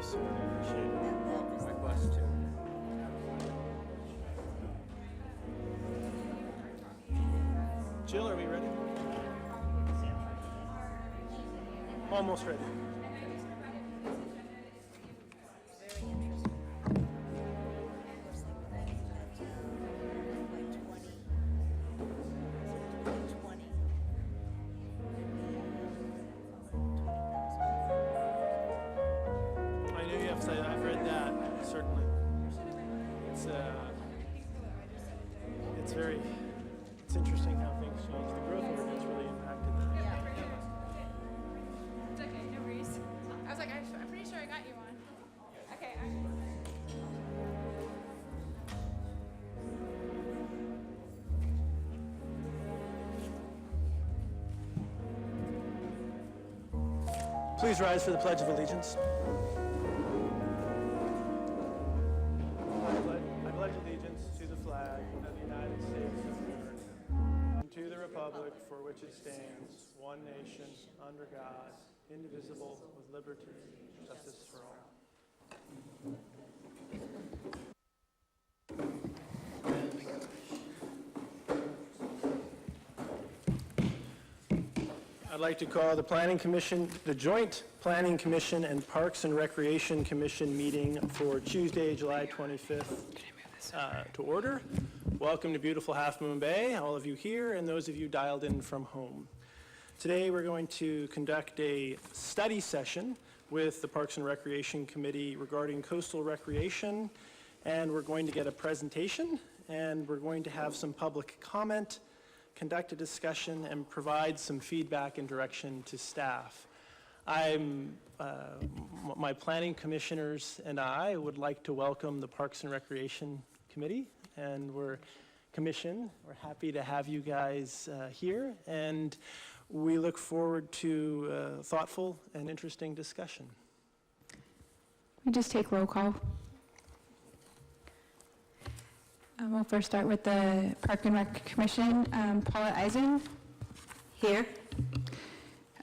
so really appreciate it. My quest too. Jill, are we ready? Almost ready. I've read that, certainly. It's interesting how things change. The growth ordinance really impacted that. It's okay, no worries. I was like, I'm pretty sure I got you one. Okay. Please rise for the Pledge of Allegiance. I pledge allegiance to the flag of the United States of America and to the republic for which it stands, one nation, under God, indivisible, with liberty and justice for all. I'd like to call the Planning Commission, the Joint Planning Commission and Parks and Recreation Commission meeting for Tuesday, July 25th to order. Welcome to beautiful Half Moon Bay, all of you here and those of you dialed in from home. Today we're going to conduct a study session with the Parks and Recreation Committee regarding coastal recreation, and we're going to get a presentation, and we're going to have some public comment, conduct a discussion, and provide some feedback and direction to staff. My planning commissioners and I would like to welcome the Parks and Recreation Committee, and we're happy to have you guys here, and we look forward to thoughtful and interesting discussion. We just take roll call. We'll first start with the Park and Rec Commission. Paula Eisen. Here.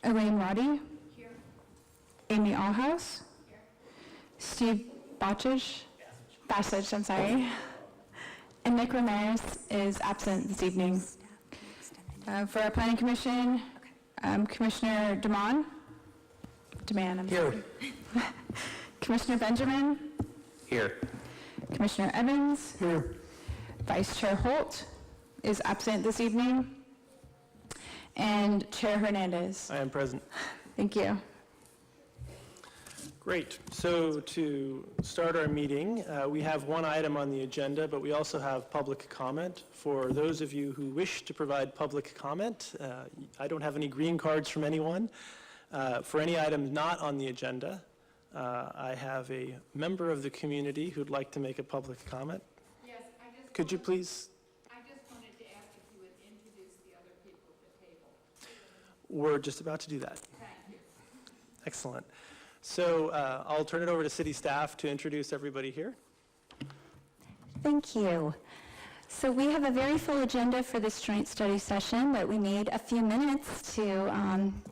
Elaine Roddy. Here. Amy Allhouse. Here. Steve Bocce. Bassage, I'm sorry. And Nick Ramirez is absent this evening. For our Planning Commission, Commissioner DeMan, I'm here. Sorry. Commissioner Benjamin. Here. Commissioner Evans. Here. Vice Chair Holt is absent this evening. And Chair Hernandez. I am present. Thank you. Great. So to start our meeting, we have one item on the agenda, but we also have public comment. For those of you who wish to provide public comment, I don't have any green cards from anyone. For any items not on the agenda, I have a member of the community who'd like to make a public comment. Yes, Could you please? I just wanted to ask if you would introduce the other people at the table. We're just about to do that. Thank you. Excellent. So I'll turn it over to city staff to introduce everybody here. Thank you. So we have a very full agenda for this joint study session, but we need a few minutes to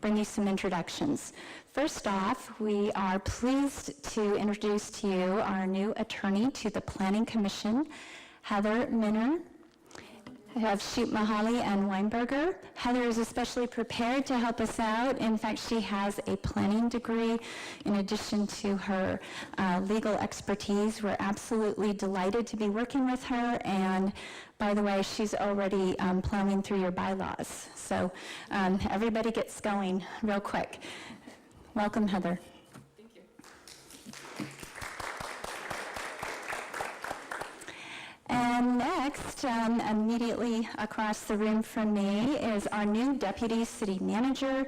bring you some introductions. First off, we are pleased to introduce to you our new attorney to the Planning Commission, Heather Minner. I have Shoot Mahali and Weinberger. Heather is especially prepared to help us out. In fact, she has a planning degree in addition to her legal expertise. We're absolutely delighted to be working with her. And by the way, she's already plowing through your bylaws. So everybody gets going real quick. Welcome, Heather. Thank you. And next, immediately across the room from me is our new Deputy City Manager,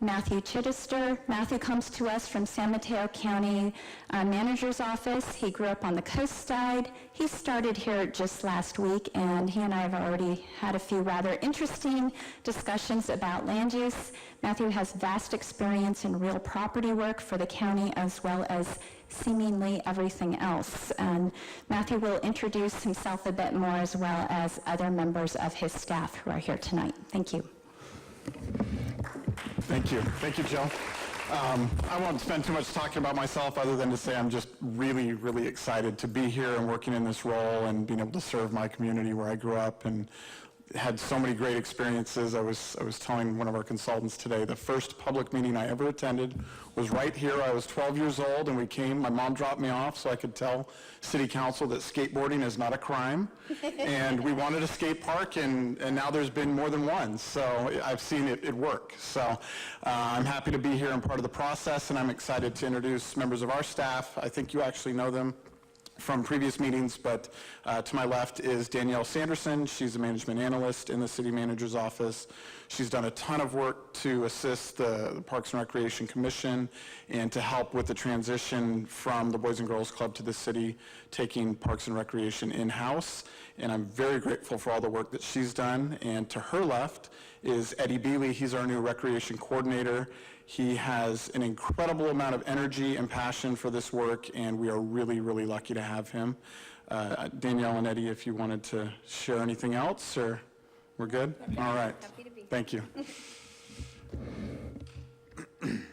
Matthew Chittister. Matthew comes to us from San Mateo County Manager's Office. He grew up on the coast side. He started here just last week, and he and I have already had a few rather interesting discussions about land use. Matthew has vast experience in real property work for the county as well as seemingly everything else. And Matthew will introduce himself a bit more as well as other members of his staff who are here tonight. Thank you. Thank you. Thank you, Jill. I won't spend too much talking about myself other than to say I'm just really, really excited to be here and working in this role and being able to serve my community where I grew up and had so many great experiences. I was telling one of our consultants today, the first public meeting I ever attended was right here. I was 12 years old and we came, my mom dropped me off so I could tell city council that skateboarding is not a crime. And we wanted a skate park and now there's been more than one. So I've seen it work. So I'm happy to be here and part of the process, and I'm excited to introduce members of our staff. I think you actually know them from previous meetings, but to my left is Danielle Sanderson. She's a management analyst in the city manager's office. She's done a ton of work to assist the Parks and Recreation Commission and to help with the transition from the Boys and Girls Club to the city, taking Parks and Recreation in-house. And I'm very grateful for all the work that she's done. And to her left is Eddie Bealey. He's our new recreation coordinator. He has an incredible amount of energy and passion for this work, and we are really, really lucky to have him. Danielle and Eddie, if you wanted to share anything else, or we're good? All right. Happy to be here. Thank you. And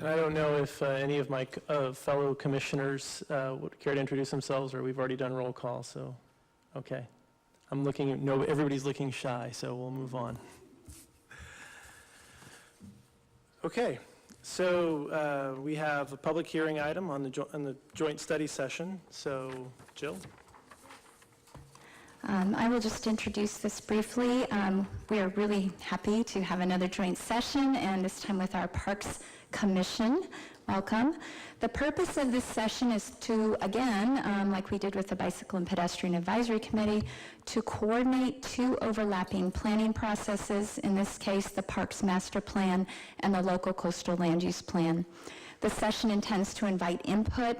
I don't know if any of my fellow commissioners would care to introduce themselves, or we've already done roll call, so, okay. I'm looking, no, everybody's looking shy, so we'll move on. Okay, so we have a public hearing item on the joint study session. So, Jill? I will just introduce this briefly. We are really happy to have another joint session, and this time with our Parks Commission. Welcome. The purpose of this session is to, again, like we did with the Bicycle and Pedestrian Advisory Committee, to coordinate two overlapping planning processes, in this case, the Parks Master Plan and the Local Coastal Land Use Plan. The session intends to invite input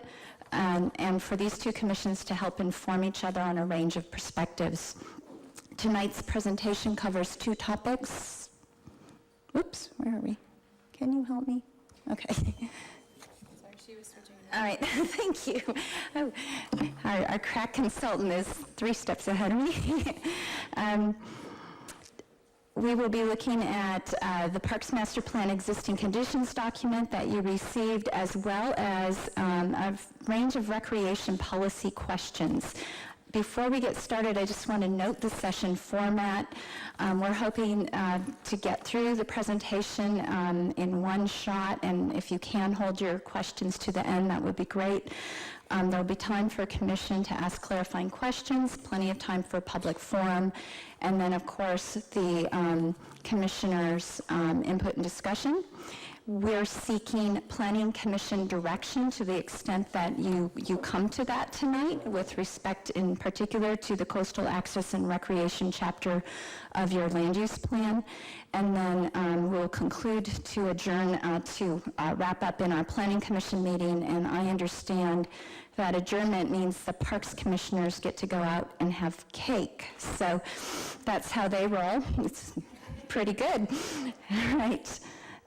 and for these two commissions to help inform each other on a range of perspectives. Tonight's presentation covers two topics. Oops, where are we? Can you help me? Okay. Sorry, she was switching. All right, thank you. Oh, our crack consultant is 3 steps ahead of me. We will be looking at the Parks Master Plan existing conditions document that you received, as well as a range of recreation policy questions. Before we get started, I just want to note the session format. We're hoping to get through the presentation in one shot, and if you can hold your questions to the end, that would be great. There'll be time for commission to ask clarifying questions, plenty of time for public forum, and then, of course, the commissioners' input and discussion. We're seeking Planning Commission direction to the extent that you come to that tonight, with respect in particular to the Coastal Access and Recreation chapter of your land use plan. And then we'll conclude to adjourn to wrap up in our Planning Commission meeting. And I understand that adjournment means the Parks Commissioners get to go out and have cake. So that's how they roll. It's pretty good. All right.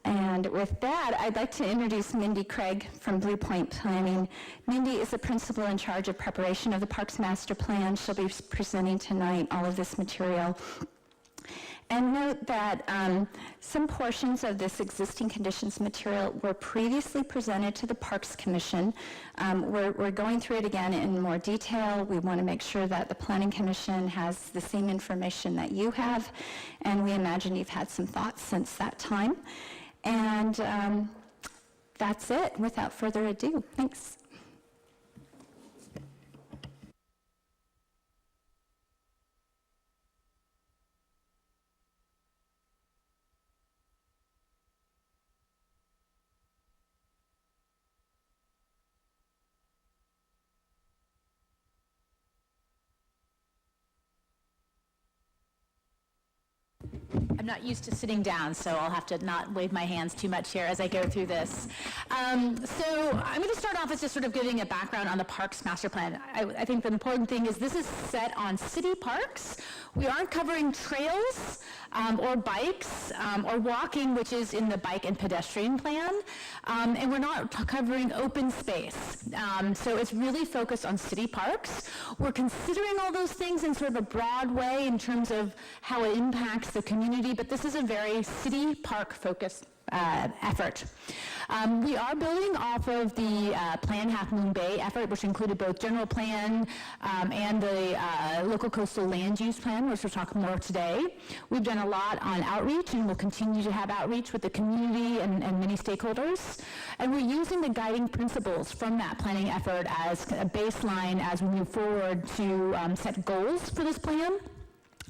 And with that, I'd like to introduce Mindy Craig from Blue Point Planning. Mindy is the principal in charge of preparation of the Parks Master Plan. She'll be presenting tonight all of this material. And note that some portions of this existing conditions material were previously presented to the Parks Commission. We're going through it again in more detail. We want to make sure that the Planning Commission has the same information that you have, and we imagine you've had some thoughts since that time. And that's it. Without further ado, thanks. I'm not used to sitting down, so I'll have to not wave my hands too much here as I go through this. So I'm going to start off with just sort of giving a background on the Parks Master Plan. I think the important thing is this is set on city parks. We aren't covering trails or bikes or walking, which is in the bike and pedestrian plan, and we're not covering open space. So it's really focused on city parks. We're considering all those things in sort of a broad way in terms of how it impacts the community, but this is a very city park focused effort. We are building off of the Plan Half Moon Bay effort, which included both general plan and the local coastal land use plan, which we'll talk more today. We've done a lot on outreach, and we'll continue to have outreach with the community and many stakeholders. And we're using the guiding principles from that planning effort as a baseline as we move forward to set goals for this plan.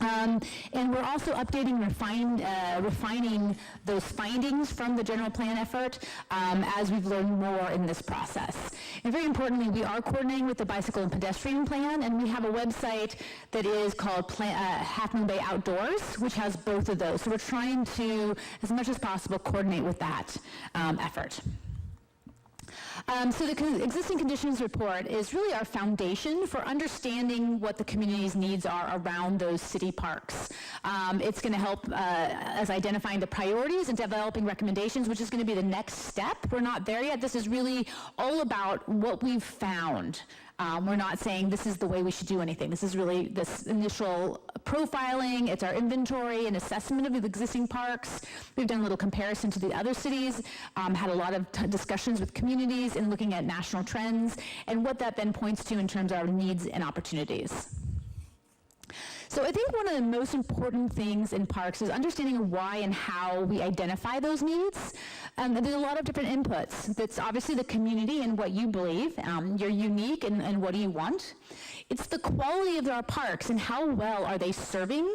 And we're also updating and refining those findings from the general plan effort as we've learned more in this process. And very importantly, we are coordinating with the bicycle and pedestrian plan, and we have a website that is called Half Moon Bay Outdoors, which has both of those. So we're trying to, as much as possible, coordinate with that effort. So the existing conditions report is really our foundation for understanding what the community's needs are around those city parks. It's going to help us identifying the priorities and developing recommendations, which is going to be the next step. We're not there yet. This is really all about what we've found. We're not saying this is the way we should do anything. This is really this initial profiling. It's our inventory and assessment of the existing parks. We've done a little comparison to the other cities, had a lot of discussions with communities and looking at national trends and what that then points to in terms of our needs and opportunities. So I think one of the most important things in parks is understanding why and how we identify those needs. There's a lot of different inputs. That's obviously the community and what you believe. You're unique and what do you want. It's the quality of our parks and how well are they serving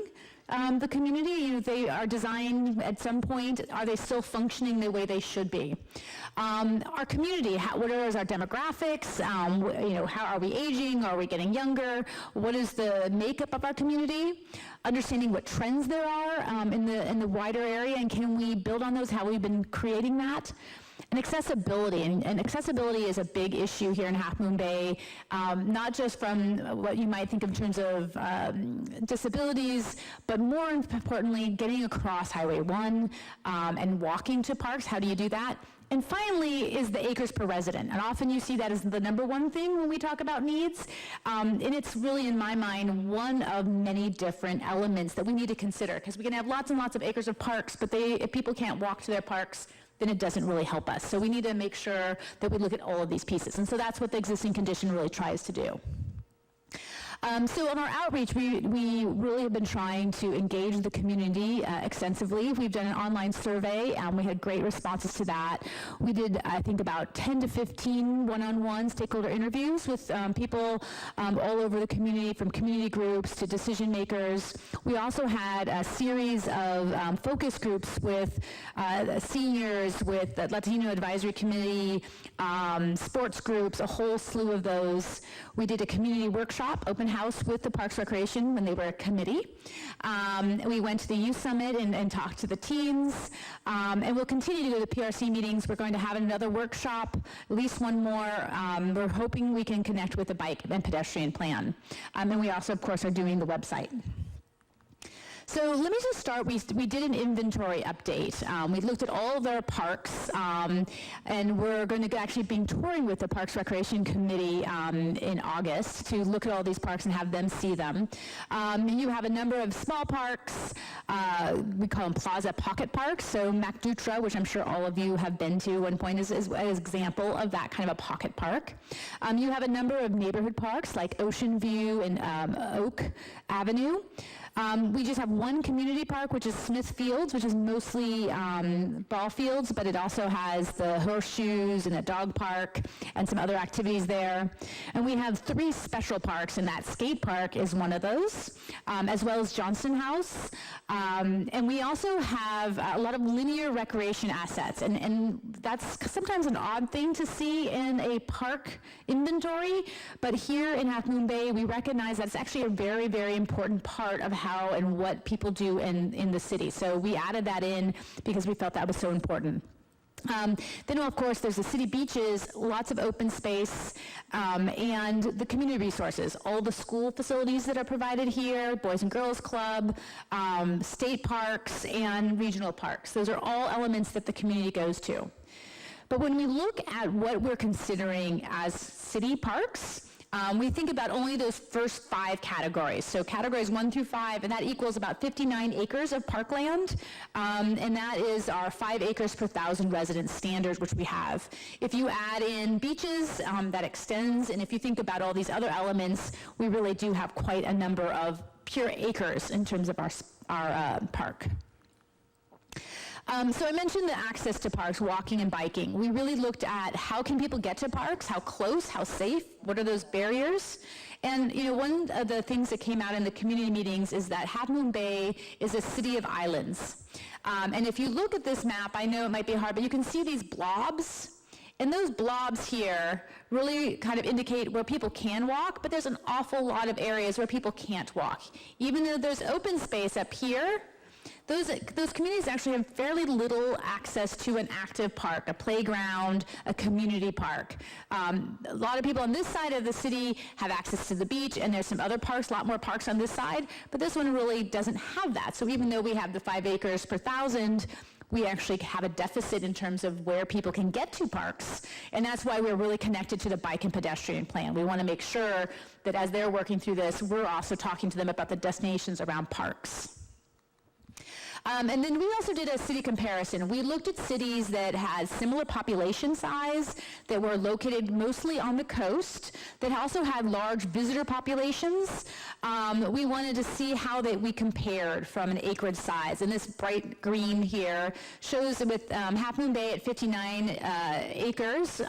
the community. You know, they are designed at some point, are they still functioning the way they should be? Our community, what are our demographics? How are we aging? Are we getting younger? What is the makeup of our community? Understanding what trends there are in the wider area, and can we build on those, how we've been creating that? And accessibility, and accessibility is a big issue here in Half Moon Bay, not just from what you might think of in terms of disabilities, but more importantly, getting across Highway 1 and walking to parks. How do you do that? And finally is the acres per resident. And often you see that as the number one thing when we talk about needs. And it's really, in my mind, one of many different elements that we need to consider, because we can have lots and lots of acres of parks, but if people can't walk to their parks, then it doesn't really help us. So we need to make sure that we look at all of these pieces. And so that's what the existing condition really tries to do. So on our outreach, we really have been trying to engage the community extensively. We've done an online survey, and we had great responses to that. We did, I think, about 10 to 15 one-on-one stakeholder interviews with people all over the community, from community groups to decision makers. We also had a series of focus groups with seniors, with the Latino Advisory Committee, sports groups, a whole slew of those. We did a community workshop, open house with the Parks Recreation when they were a committee. We went to the Youth Summit and talked to the teens. And we'll continue to go to the PRC meetings. We're going to have another workshop, at least one more. We're hoping we can connect with the bike and pedestrian plan. And we also, of course, are doing the website. So let me just start. We did an inventory update. We looked at all of our parks, and we're going to actually be touring with the Parks Recreation Committee in August to look at all these parks and have them see them. You have a number of small parks. We call them plaza pocket parks. So MacDutra, which I'm sure all of you have been to one point, is an example of that kind of a pocket park. You have a number of neighborhood parks like Ocean View and Oak Avenue. We just have one community park, which is Smith Fields, which is mostly ball fields, but it also has the horseshoes and the dog park and some other activities there. And we have 3 special parks, and that skate park is one of those, as well as Johnston House. And we also have a lot of linear recreation assets, and that's sometimes an odd thing to see in a park inventory, but here in Half Moon Bay, we recognize that's actually a very, very important part of how and what people do in the city. So we added that in because we felt that was so important. Then, of course, there's the city beaches, lots of open space, and the community resources, all the school facilities that are provided here, Boys and Girls Club, state parks, and regional parks. Those are all elements that the community goes to. But when we look at what we're considering as city parks, we think about only those first 5 categories. So categories 1 through 5, and that equals about 59 acres of parkland, and that is our 5 acres per 1,000 residents standard, which we have. If you add in beaches, that extends, and if you think about all these other elements, we really do have quite a number of pure acres in terms of our park. So I mentioned the access to parks, walking and biking. We really looked at how can people get to parks, how close, how safe, what are those barriers? And one of the things that came out in the community meetings is that Half Moon Bay is a city of islands. And if you look at this map, I know it might be hard, but you can see these blobs. And those blobs here really kind of indicate where people can walk, but there's an awful lot of areas where people can't walk. Even though there's open space up here, those communities actually have fairly little access to an active park, a playground, a community park. A lot of people on this side of the city have access to the beach, and there's some other parks, a lot more parks on this side, but this one really doesn't have that. So even though we have the 5 acres per 1,000, we actually have a deficit in terms of where people can get to parks, and that's why we're really connected to the bike and pedestrian plan. We want to make sure that as they're working through this, we're also talking to them about the destinations around parks. And then we also did a city comparison. We looked at cities that had similar population size, that were located mostly on the coast, that also had large visitor populations. We wanted to see how we compared from an acreage size. And this bright green here shows with Half Moon Bay at 59 acres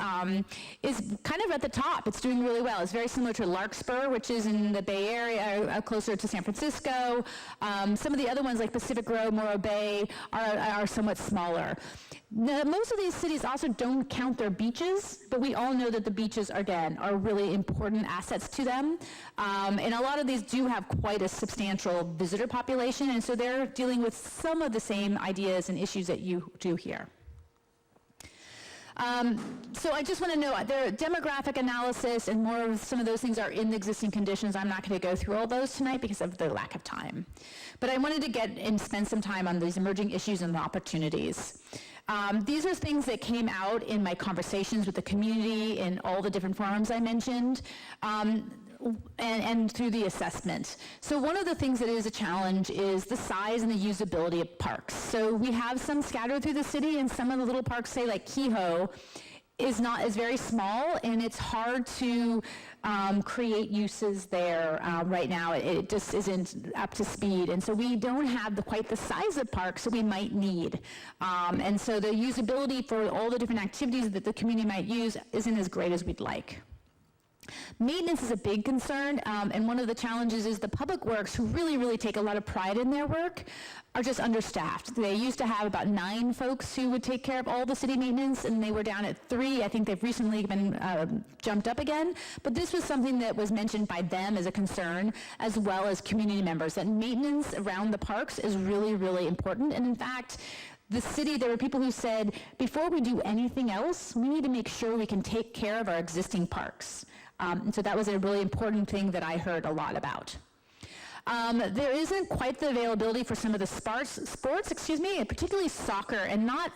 is kind of at the top. It's doing really well. It's very similar to Larkspur, which is in the Bay Area, closer to San Francisco. Some of the other ones like Pacific Grove, Morro Bay are somewhat smaller. Most of these cities also don't count their beaches, but we all know that the beaches, again, are really important assets to them. And a lot of these do have quite a substantial visitor population, and so they're dealing with some of the same ideas and issues that you do here. So I just want to know, their demographic analysis and more of some of those things are in the existing conditions. I'm not going to go through all those tonight because of the lack of time. But I wanted to get and spend some time on these emerging issues and opportunities. These are things that came out in my conversations with the community in all the different forums I mentioned. And through the assessment. So one of the things that is a challenge is the size and the usability of parks. So we have some scattered through the city, and some of the little parks, say like Kehoe, is very small, and it's hard to create uses there right now. It just isn't up to speed, and so we don't have quite the size of parks that we might need. And so the usability for all the different activities that the community might use isn't as great as we'd like. Maintenance is a big concern, and one of the challenges is the public works, who really, really take a lot of pride in their work, are just understaffed. They used to have about 9 folks who would take care of all the city maintenance, and they were down at 3. I think they've recently been jumped up again, but this was something that was mentioned by them as a concern, as well as community members, that maintenance around the parks is really, really important. And in fact, the city, there were people who said, before we do anything else, we need to make sure we can take care of our existing parks. And so that was a really important thing that I heard a lot about. There isn't quite the availability for some of the sports, particularly soccer, and not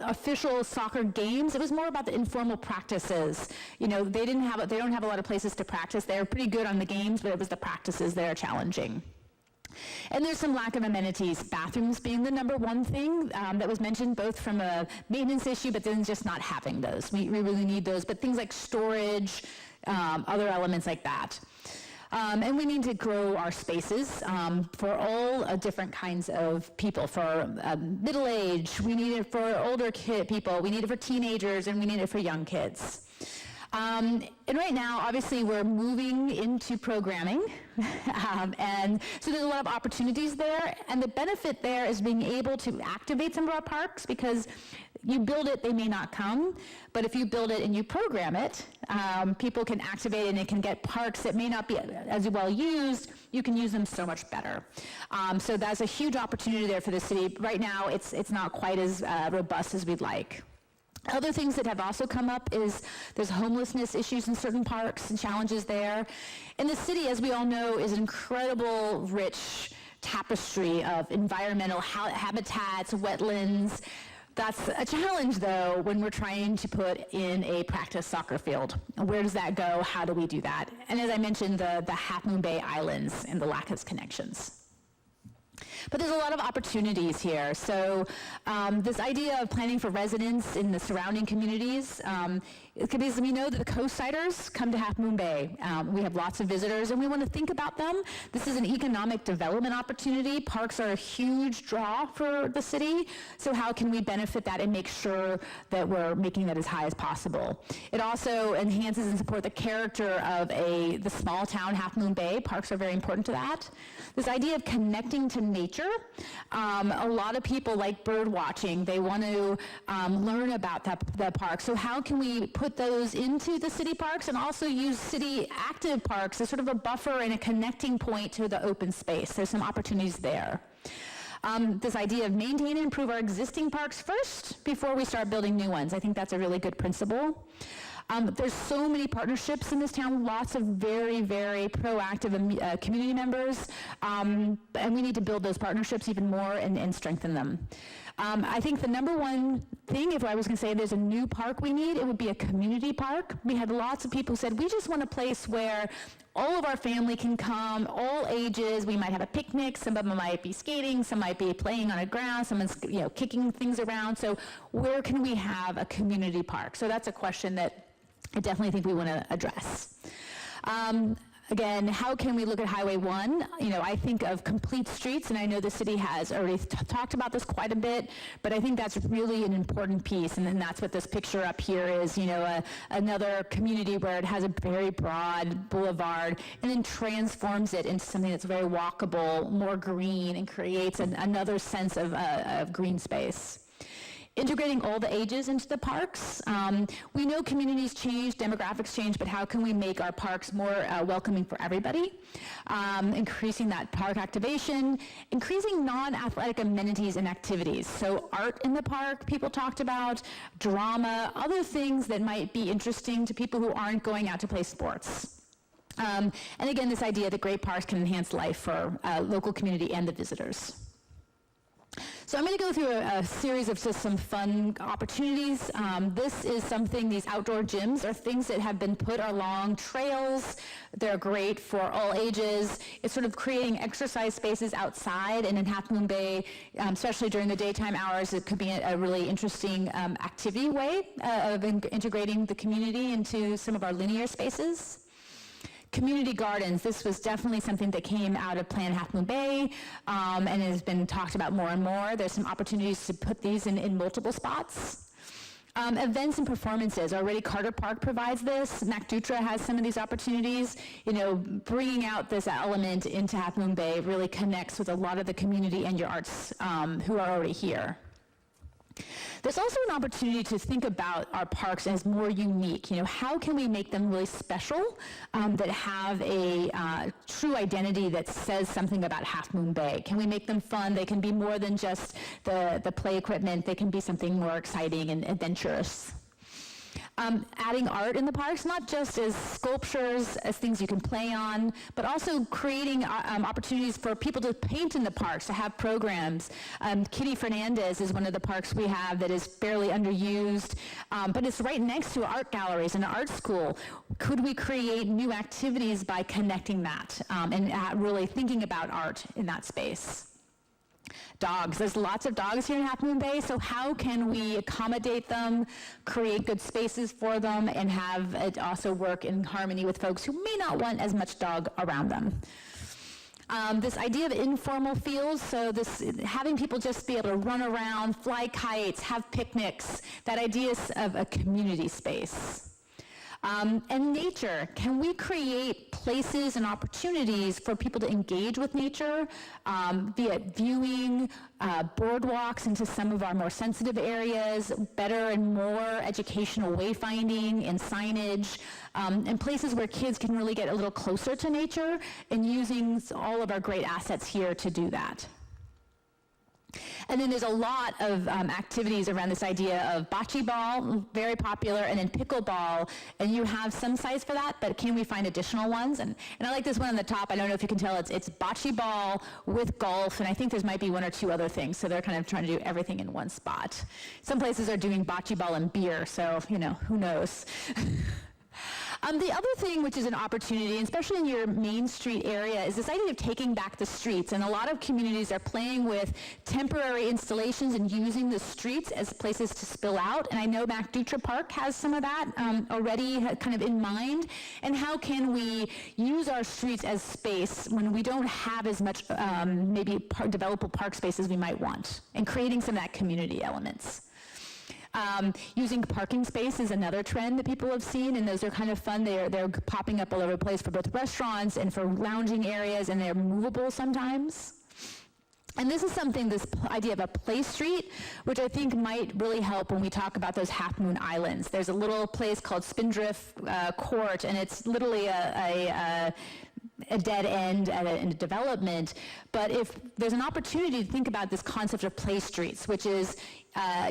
official soccer games. It was more about the informal practices. They don't have a lot of places to practice. They're pretty good on the games, but it was the practices that are challenging. And there's some lack of amenities, bathrooms being the number one thing that was mentioned, both from a maintenance issue, but then just not having those. We really need those, but things like storage, other elements like that. And we need to grow our spaces for all different kinds of people. For middle age, we need it for older people, we need it for teenagers, and we need it for young kids. And right now, obviously, we're moving into programming, and so there's a lot of opportunities there, and the benefit there is being able to activate some of our parks, because you build it, they may not come, but if you build it and you program it, people can activate it, and it can get parks that may not be as well used, you can use them so much better. So that's a huge opportunity there for the city. Right now, it's not quite as robust as we'd like. Other things that have also come up is there's homelessness issues in certain parks and challenges there. And the city, as we all know, is an incredible, rich tapestry of environmental habitats, wetlands. That's a challenge, though, when we're trying to put in a practice soccer field. Where does that go? How do we do that? And as I mentioned, the Half Moon Bay Islands and the lack of connections. But there's a lot of opportunities here. So this idea of planning for residents in the surrounding communities, it could be, we know that the coastsiders come to Half Moon Bay. We have lots of visitors, and we want to think about them. This is an economic development opportunity. Parks are a huge draw for the city, so how can we benefit that and make sure that we're making that as high as possible? It also enhances and supports the character of the small town Half Moon Bay. Parks are very important to that. This idea of connecting to nature, a lot of people like bird watching. They want to learn about the park. So how can we put those into the city parks and also use city active parks as sort of a buffer and a connecting point to the open space? There's some opportunities there. This idea of maintain and improve our existing parks first before we start building new ones. I think that's a really good principle. There's so many partnerships in this town, lots of very, very proactive community members, and we need to build those partnerships even more and strengthen them. I think the number one thing, if I was going to say there's a new park we need, it would be a community park. We had lots of people who said, we just want a place where all of our family can come, all ages. We might have a picnic. Some of them might be skating. Some might be playing on a ground. Someone's kicking things around. So where can we have a community park? So that's a question that I definitely think we want to address. Again, how can we look at Highway 1? I think of complete streets, and I know the city has already talked about this quite a bit, but I think that's really an important piece, and then that's what this picture up here is, another community where it has a very broad boulevard and then transforms it into something that's very walkable, more green, and creates another sense of green space. Integrating all the ages into the parks. We know communities change, demographics change, but how can we make our parks more welcoming for everybody? Increasing that park activation, increasing non-athletic amenities and activities. So art in the park, people talked about, drama, other things that might be interesting to people who aren't going out to play sports. And again, this idea that great parks can enhance life for local community and the visitors. So I'm going to go through a series of just some fun opportunities. This is something, these outdoor gyms are things that have been put along trails. They're great for all ages. It's sort of creating exercise spaces outside, and in Half Moon Bay, especially during the daytime hours, it could be a really interesting activity way of integrating the community into some of our linear spaces. Community gardens, this was definitely something that came out of Plan Half Moon Bay and has been talked about more and more. There's some opportunities to put these in multiple spots. Events and performances, already Carter Park provides this. MacDutra has some of these opportunities. Bringing out this element into Half Moon Bay really connects with a lot of the community and your arts who are already here. There's also an opportunity to think about our parks as more unique. How can we make them really special, that have a true identity that says something about Half Moon Bay? Can we make them fun? They can be more than just the play equipment. They can be something more exciting and adventurous. Adding art in the parks, not just as sculptures, as things you can play on, but also creating opportunities for people to paint in the parks, to have programs. Kitty Fernandez is one of the parks we have that is fairly underused, but it's right next to art galleries and an art school. Could we create new activities by connecting that and really thinking about art in that space? Dogs. There's lots of dogs here in Half Moon Bay, so how can we accommodate them, create good spaces for them, and have it also work in harmony with folks who may not want as much dog around them? This idea of informal fields, so having people just be able to run around, fly kites, have picnics, that idea of a community space. And nature, can we create places and opportunities for people to engage with nature, be it viewing, boardwalks into some of our more sensitive areas, better and more educational wayfinding and signage, and places where kids can really get a little closer to nature, and using all of our great assets here to do that. And then there's a lot of activities around this idea of bocce ball, very popular, and then pickleball. And you have some sites for that, but can we find additional ones? And I like this one on the top. I don't know if you can tell. It's bocce ball with golf, and I think there might be one or two other things. So they're kind of trying to do everything in one spot. Some places are doing bocce ball and beer, so, who knows? The other thing, which is an opportunity, especially in your Main Street area, is this idea of taking back the streets. And a lot of communities are playing with temporary installations and using the streets as places to spill out. And I know MacDutra Park has some of that already kind of in mind. And how can we use our streets as space when we don't have as much maybe developable park space as we might want, and creating some of that community elements. Using parking space is another trend that people have seen, and those are kind of fun. They're popping up all over the place for both restaurants and for lounging areas, and they're movable sometimes. And this is something, this idea of a play street, which I think might really help when we talk about those Half Moon Islands. There's a little place called Spindrift Court, and it's literally a dead end in a development. But if there's an opportunity to think about this concept of play streets, which is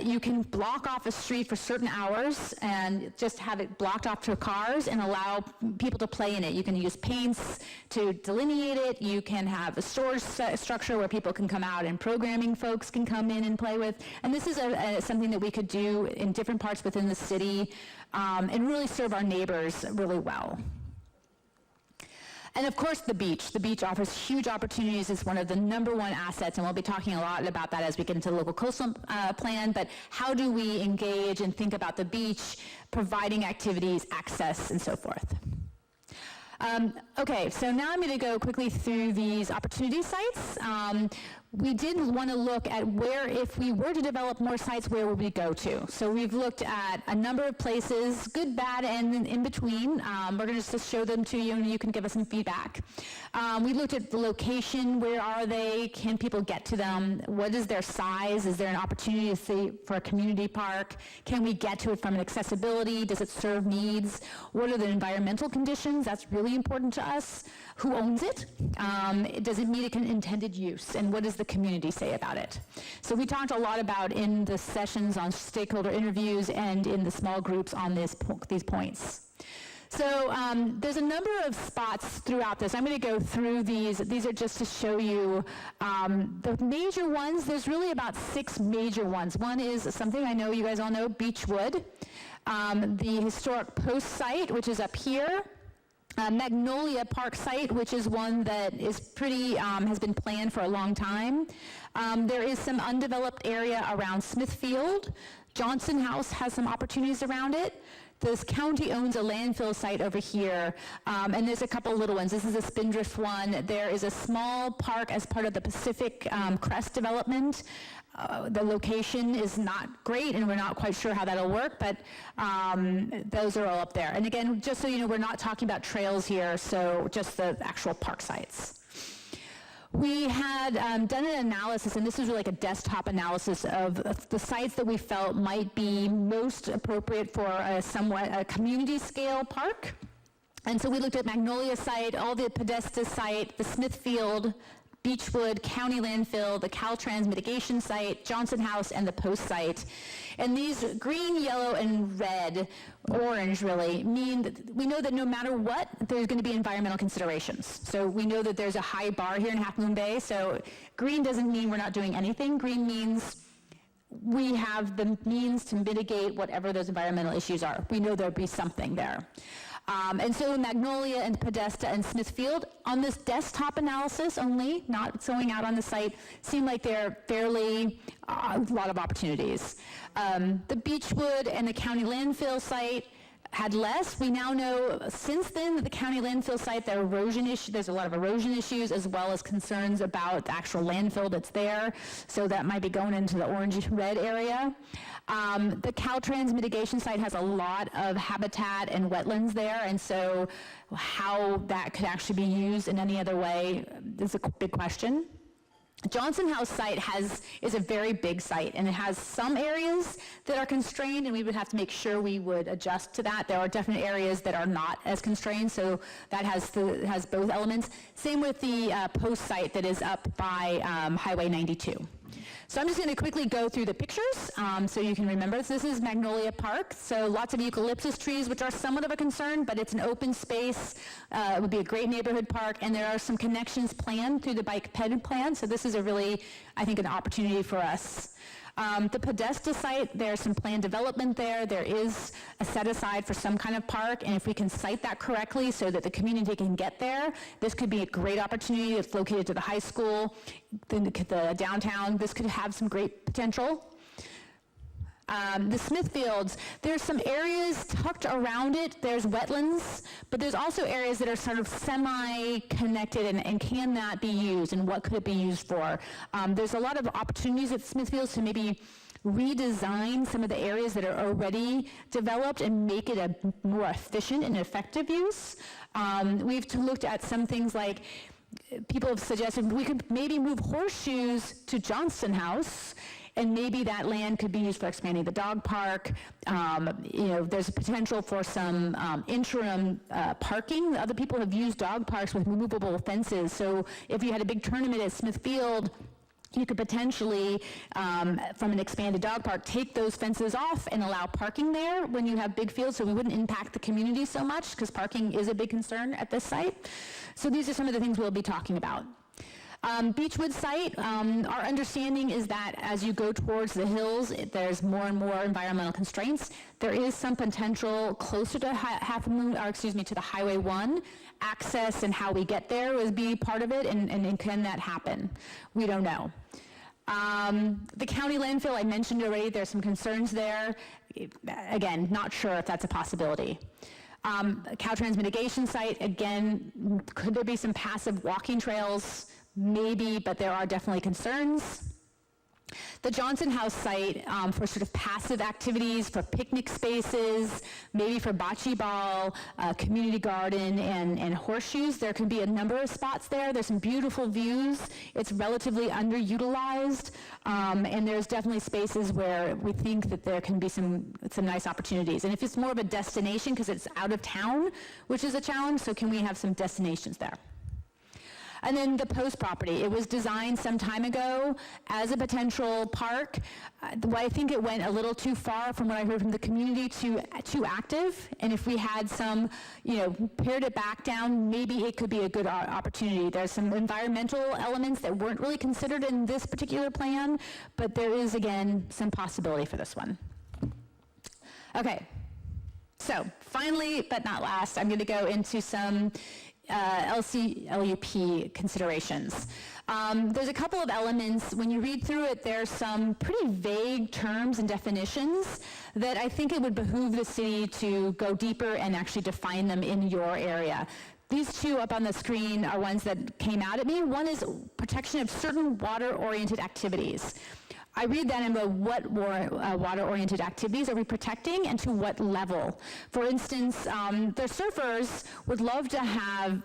you can block off a street for certain hours and just have it blocked off to cars and allow people to play in it. You can use paints to delineate it. You can have a storage structure where people can come out and programming folks can come in and play with. And this is something that we could do in different parts within the city and really serve our neighbors really well. And of course, the beach. The beach offers huge opportunities. It's one of the #1 assets, and we'll be talking a lot about that as we get into the local coastal plan. But how do we engage and think about the beach, providing activities, access, and so forth? Okay, so now I'm going to go quickly through these opportunity sites. We did want to look at where, if we were to develop more sites, where would we go to? So we've looked at a number of places, good, bad, and in between. We're going to just show them to you, and you can give us some feedback. We looked at the location. Where are they? Can people get to them? What is their size? Is there an opportunity for a community park? Can we get to it from an accessibility? Does it serve needs? What are the environmental conditions? That's really important to us. Who owns it? Does it meet an intended use? And what does the community say about it? So we talked a lot about in the sessions on stakeholder interviews and in the small groups on these points. So there's a number of spots throughout this. I'm going to go through these. These are just to show you the major ones. There's really about 6 major ones. One is something I know you guys all know, Beachwood. The historic post site, which is up here. Magnolia Park site, which is one that is pretty, has been planned for a long time. There is some undeveloped area around Smithfield. Johnston House has some opportunities around it. This county owns a landfill site over here, and there's a couple little ones. This is a Spindrift one. There is a small park as part of the Pacific Crest development. The location is not great, and we're not quite sure how that'll work, but those are all up there. And again, just so you know, we're not talking about trails here, so just the actual park sites. We had done an analysis, and this is really like a desktop analysis of the sites that we felt might be most appropriate for a community scale park. And so we looked at Magnolia site, all the Podesta site, the Smithfield, Beachwood, County Landfill, the Caltrans Mitigation site, Johnston House, and the Post site. And these green, yellow, and red, orange really, mean that we know that no matter what, there's going to be environmental considerations. So we know that there's a high bar here in Half Moon Bay, so green doesn't mean we're not doing anything. Green means we have the means to mitigate whatever those environmental issues are. We know there'll be something there. And so Magnolia and Podesta and Smithfield, on this desktop analysis only, not showing out on the site, seem like they're fairly, a lot of opportunities. The Beachwood and the county landfill site had less. We now know since then that the county landfill site, there's a lot of erosion issues as well as concerns about the actual landfill that's there. So that might be going into the orange-red area. The Caltrans mitigation site has a lot of habitat and wetlands there, and so how that could actually be used in any other way is a big question. Johnston House site is a very big site, and it has some areas that are constrained, and we would have to make sure we would adjust to that. There are definite areas that are not as constrained, so that has both elements. Same with the Post site that is up by Highway 92. So I'm just going to quickly go through the pictures so you can remember. So this is Magnolia Park. So lots of eucalyptus trees, which are somewhat of a concern, but it's an open space. It would be a great neighborhood park, and there are some connections planned through the bike ped plan. So this is a really, I think, an opportunity for us. The Podesta site, there's some planned development there. There is a set aside for some kind of park, and if we can site that correctly so that the community can get there, this could be a great opportunity. It's located to the high school, the downtown. This could have some great potential. The Smithfields, there's some areas tucked around it. There's wetlands, but there's also areas that are sort of semi-connected, and can that be used, and what could it be used for? There's a lot of opportunities at Smithfields to maybe redesign some of the areas that are already developed and make it a more efficient and effective use. We've looked at some things like, people have suggested we could maybe move horseshoes to Johnston House, and maybe that land could be used for expanding the dog park. There's a potential for some interim parking. Other people have used dog parks with movable fences. So if you had a big tournament at Smithfield, you could potentially, from an expanded dog park, take those fences off and allow parking there when you have big fields, so we wouldn't impact the community so much, because parking is a big concern at this site. So these are some of the things we'll be talking about. Beachwood Site, our understanding is that as you go towards the hills, there's more and more environmental constraints. There is some potential closer to to the Highway 1. Access and how we get there would be part of it, and can that happen? We don't know. The county landfill, I mentioned already, there's some concerns there. Again, not sure if that's a possibility. Caltrans Mitigation Site, again, could there be some passive walking trails? Maybe, but there are definitely concerns. The Johnston House site for sort of passive activities, for picnic spaces, maybe for bocce ball, community garden, and horseshoes. There can be a number of spots there. There's some beautiful views. It's relatively underutilized, and there's definitely spaces where we think that there can be some nice opportunities. And if it's more of a destination, because it's out of town, which is a challenge, so can we have some destinations there? And then the Post property, it was designed some time ago as a potential park. I think it went a little too far, from what I heard from the community, too active. And if we had some, pared it back down, maybe it could be a good opportunity. There's some environmental elements that weren't really considered in this particular plan, but there is, again, some possibility for this one. Okay, so finally, but not last, I'm going to go into some LUP considerations. There's a couple of elements. When you read through it, there's some pretty vague terms and definitions that I think it would behoove the city to go deeper and actually define them in your area. These two up on the screen are ones that came out at me. One is protection of certain water-oriented activities. I read that and go, what water-oriented activities are we protecting, and to what level? For instance, the surfers would love to have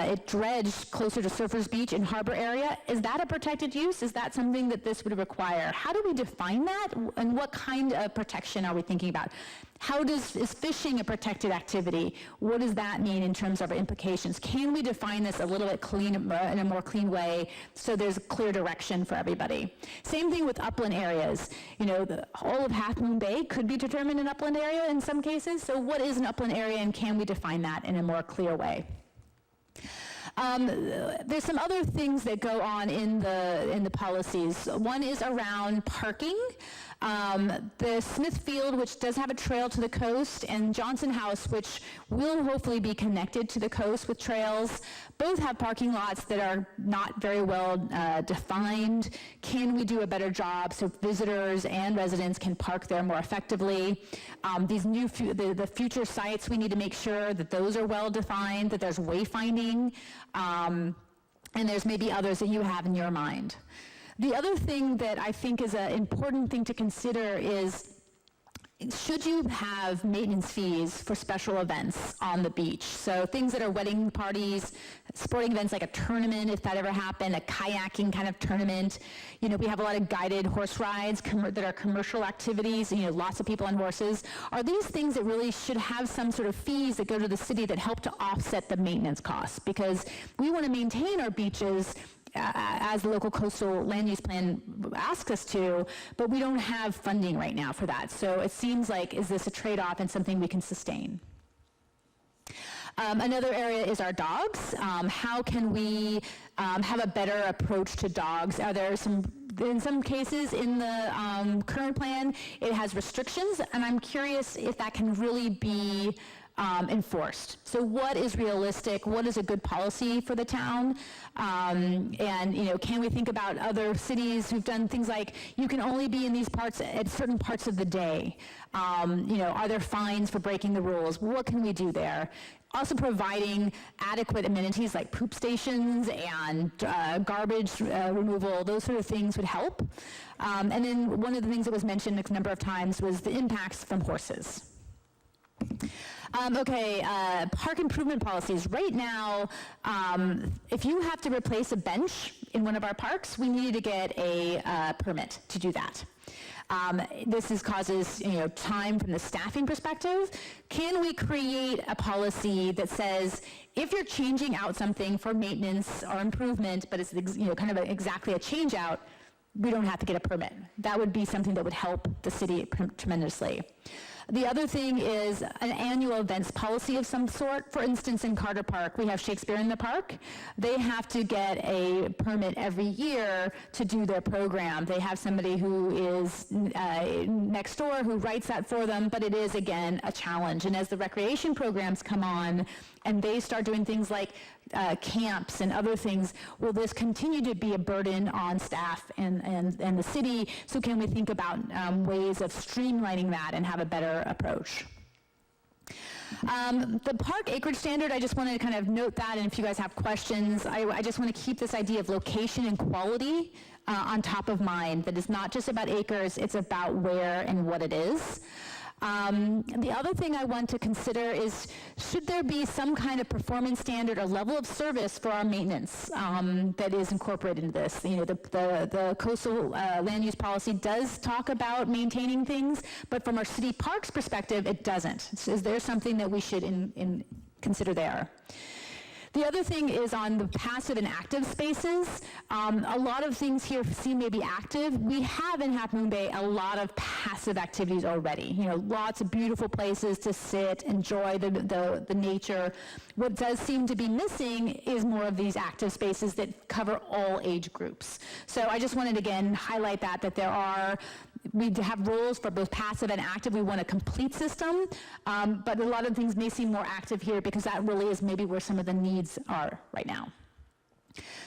it dredged closer to Surfers Beach and Harbor area. Is that a protected use? Is that something that this would require? How do we define that, and what kind of protection are we thinking about? Is fishing a protected activity? What does that mean in terms of implications? Can we define this a little bit in a more clean way, so there's a clear direction for everybody? Same thing with upland areas. All of Half Moon Bay could be determined an upland area in some cases. So what is an upland area, and can we define that in a more clear way? There's some other things that go on in the policies. One is around parking. The Smithfield, which does have a trail to the coast, and Johnston House, which will hopefully be connected to the coast with trails, both have parking lots that are not very well defined. Can we do a better job so visitors and residents can park there more effectively? These the future sites, we need to make sure that those are well defined, that there's wayfinding, and there's maybe others that you have in your mind. The other thing that I think is an important thing to consider is, should you have maintenance fees for special events on the beach? So things that are wedding parties, sporting events like a tournament, if that ever happened, a kayaking kind of tournament. We have a lot of guided horse rides that are commercial activities, lots of people on horses. Are these things that really should have some sort of fees that go to the city that help to offset the maintenance costs? Because we want to maintain our beaches as the local coastal land use plan asks us to, but we don't have funding right now for that. So it seems like, is this a trade-off and something we can sustain? Another area is our dogs. How can we have a better approach to dogs? Are there in some cases in the current plan, it has restrictions, and I'm curious if that can really be enforced. So what is realistic? What is a good policy for the town? And, can we think about other cities who've done things like, you can only be in these parts at certain parts of the day? Are there fines for breaking the rules? What can we do there? Also providing adequate amenities like poop stations and garbage removal, those sort of things would help. And then one of the things that was mentioned a number of times was the impacts from horses. Park improvement policies. Right now, if you have to replace a bench in one of our parks, we need to get a permit to do that. This causes time from the staffing perspective. Can we create a policy that says if you're changing out something for maintenance or improvement, but it's kind of exactly a change out, we don't have to get a permit? That would be something that would help the city tremendously. The other thing is an annual events policy of some sort. For instance, in Carter Park, we have Shakespeare in the Park. They have to get a permit every year to do their program. They have somebody who is next door who writes that for them, but it is, again, a challenge. And as the recreation programs come on and they start doing things like camps and other things, will this continue to be a burden on staff and the city? So can we think about ways of streamlining that and have a better approach? The park acreage standard, I just wanted to kind of note that, and if you guys have questions, I just want to keep this idea of location and quality on top of mind, that it's not just about acres, it's about where and what it is. The other thing I want to consider is, should there be some kind of performance standard or level of service for our maintenance that is incorporated into this? The coastal land use policy does talk about maintaining things, but from our city parks perspective, it doesn't. So is there something that we should consider there? The other thing is on the passive and active spaces. A lot of things here seem maybe active. We have in Half Moon Bay a lot of passive activities already. Lots of beautiful places to sit, enjoy the nature. What does seem to be missing is more of these active spaces that cover all age groups. So I just wanted to, again, highlight that we have rules for both passive and active. We want a complete system, but a lot of things may seem more active here because that really is maybe where some of the needs are right now.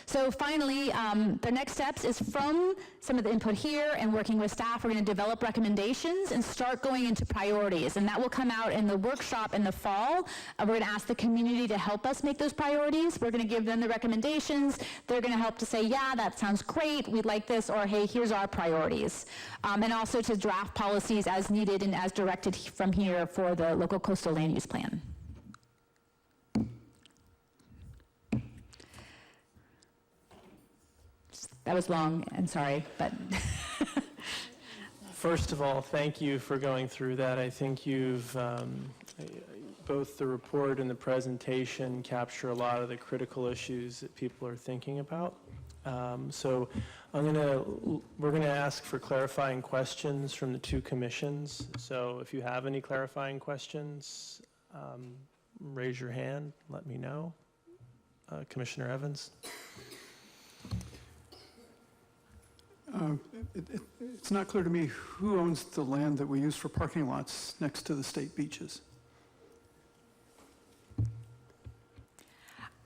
So finally, the next steps is from some of the input here and working with staff, we're going to develop recommendations and start going into priorities. And that will come out in the workshop in the fall. We're going to ask the community to help us make those priorities. We're going to give them the recommendations. They're going to help to say, yeah, that sounds great, we'd like this, or hey, here's our priorities. And also to draft policies as needed and as directed from here for the local coastal land use plan. That was long, and sorry, but... First of all, thank you for going through that. I think you've, both the report and the presentation capture a lot of the critical issues that people are thinking about. So we're gonna ask for clarifying questions from the two commissions. So if you have any clarifying questions, raise your hand, let me know. Commissioner Evans. It's not clear to me who owns the land that we use for parking lots next to the state beaches.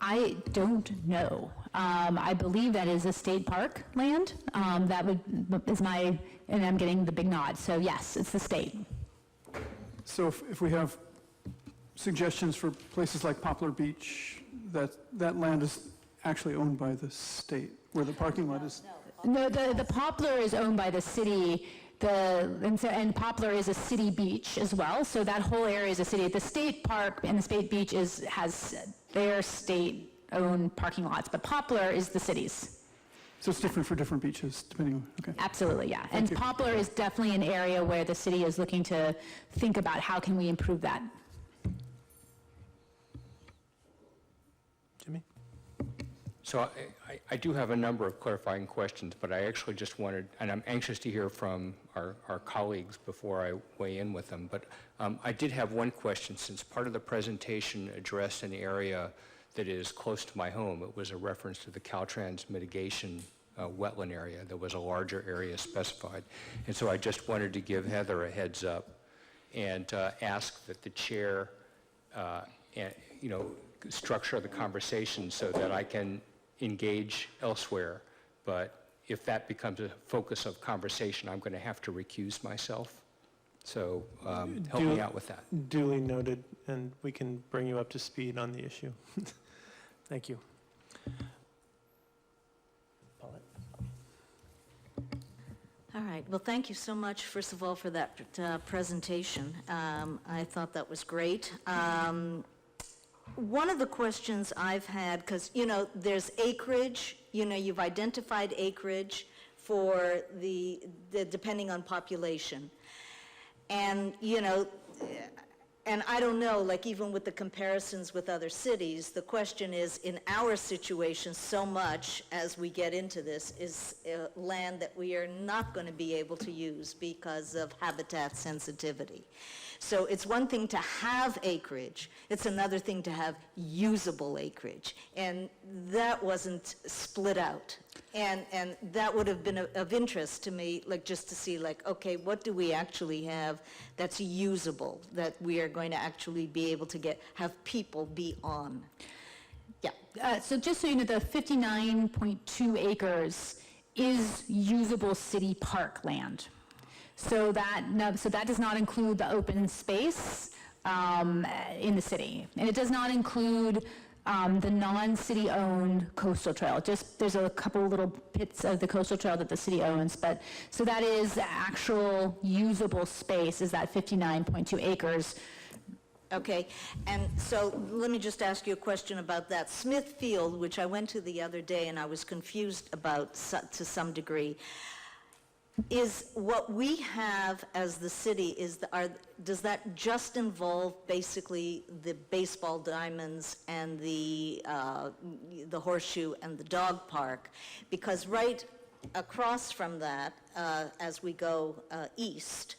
I don't know. I believe that is a state park land. And I'm getting the big nod. So yes, it's the state. So if we have suggestions for places like Poplar Beach, that land is actually owned by the state, where the parking lot is? No, the Poplar is owned by the city. And Poplar is a city beach as well. So that whole area is a city. The state park and the state beach has their state-owned parking lots, but Poplar is the city's. So it's different for different beaches, depending on, okay. Absolutely, yeah. Thank you. Poplar is definitely an area where the city is looking to think about how can we improve that. Jimmy? So I do have a number of clarifying questions, but I actually just wanted, and I'm anxious to hear from our colleagues before I weigh in with them, but I did have one question, since part of the presentation addressed an area that is close to my home. It was a reference to the Caltrans mitigation wetland area. There was a larger area specified. And so I just wanted to give Heather a heads up and ask that the chair, structure the conversation so that I can engage elsewhere. But if that becomes a focus of conversation, I'm going to have to recuse myself. So help me out with that. Duly noted, and we can bring you up to speed on the issue. Thank you. Paulette? All right. Well, thank you so much, first of all, for that presentation. I thought that was great. One of the questions I've had, because, there's acreage, you've identified acreage for the depending on population. And, and I don't know, like even with the comparisons with other cities, the question is, in our situation, so much as we get into this is land that we are not going to be able to use because of habitat sensitivity. So it's one thing to have acreage, it's another thing to have usable acreage. And that wasn't split out. And that would have been of interest to me, like just to see, like, okay, what do we actually have that's usable, that we are going to actually be able to have people be on? Yeah. So just so you know, the 59.2 acres is usable city park land. So that does not include the open space in the city. And it does not include the non-city owned coastal trail. There's a couple little bits of the coastal trail that the city owns, but so that is actual usable space, is that 59.2 acres. Okay, and so let me just ask you a question about that. Smithfield, which I went to the other day and I was confused about to some degree, is what we have as the city, does that just involve basically the baseball diamonds and the horseshoe and the dog park? Because right across from that, as we go east,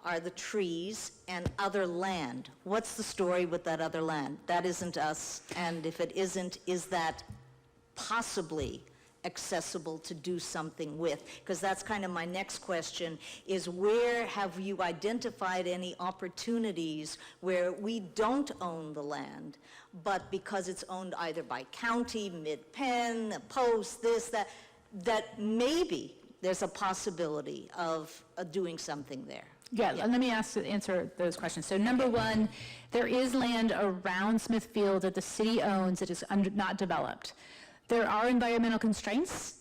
are the trees and other land. What's the story with that other land? That isn't us, and if it isn't, is that possibly accessible to do something with? Because that's kind of my next question, is where have you identified any opportunities where we don't own the land, but because it's owned either by county, Mid-Penn, Post, this, that maybe there's a possibility of doing something there? Yeah, let me answer those questions. So number one, there is land around Smithfield that the city owns that is not developed. There are environmental constraints.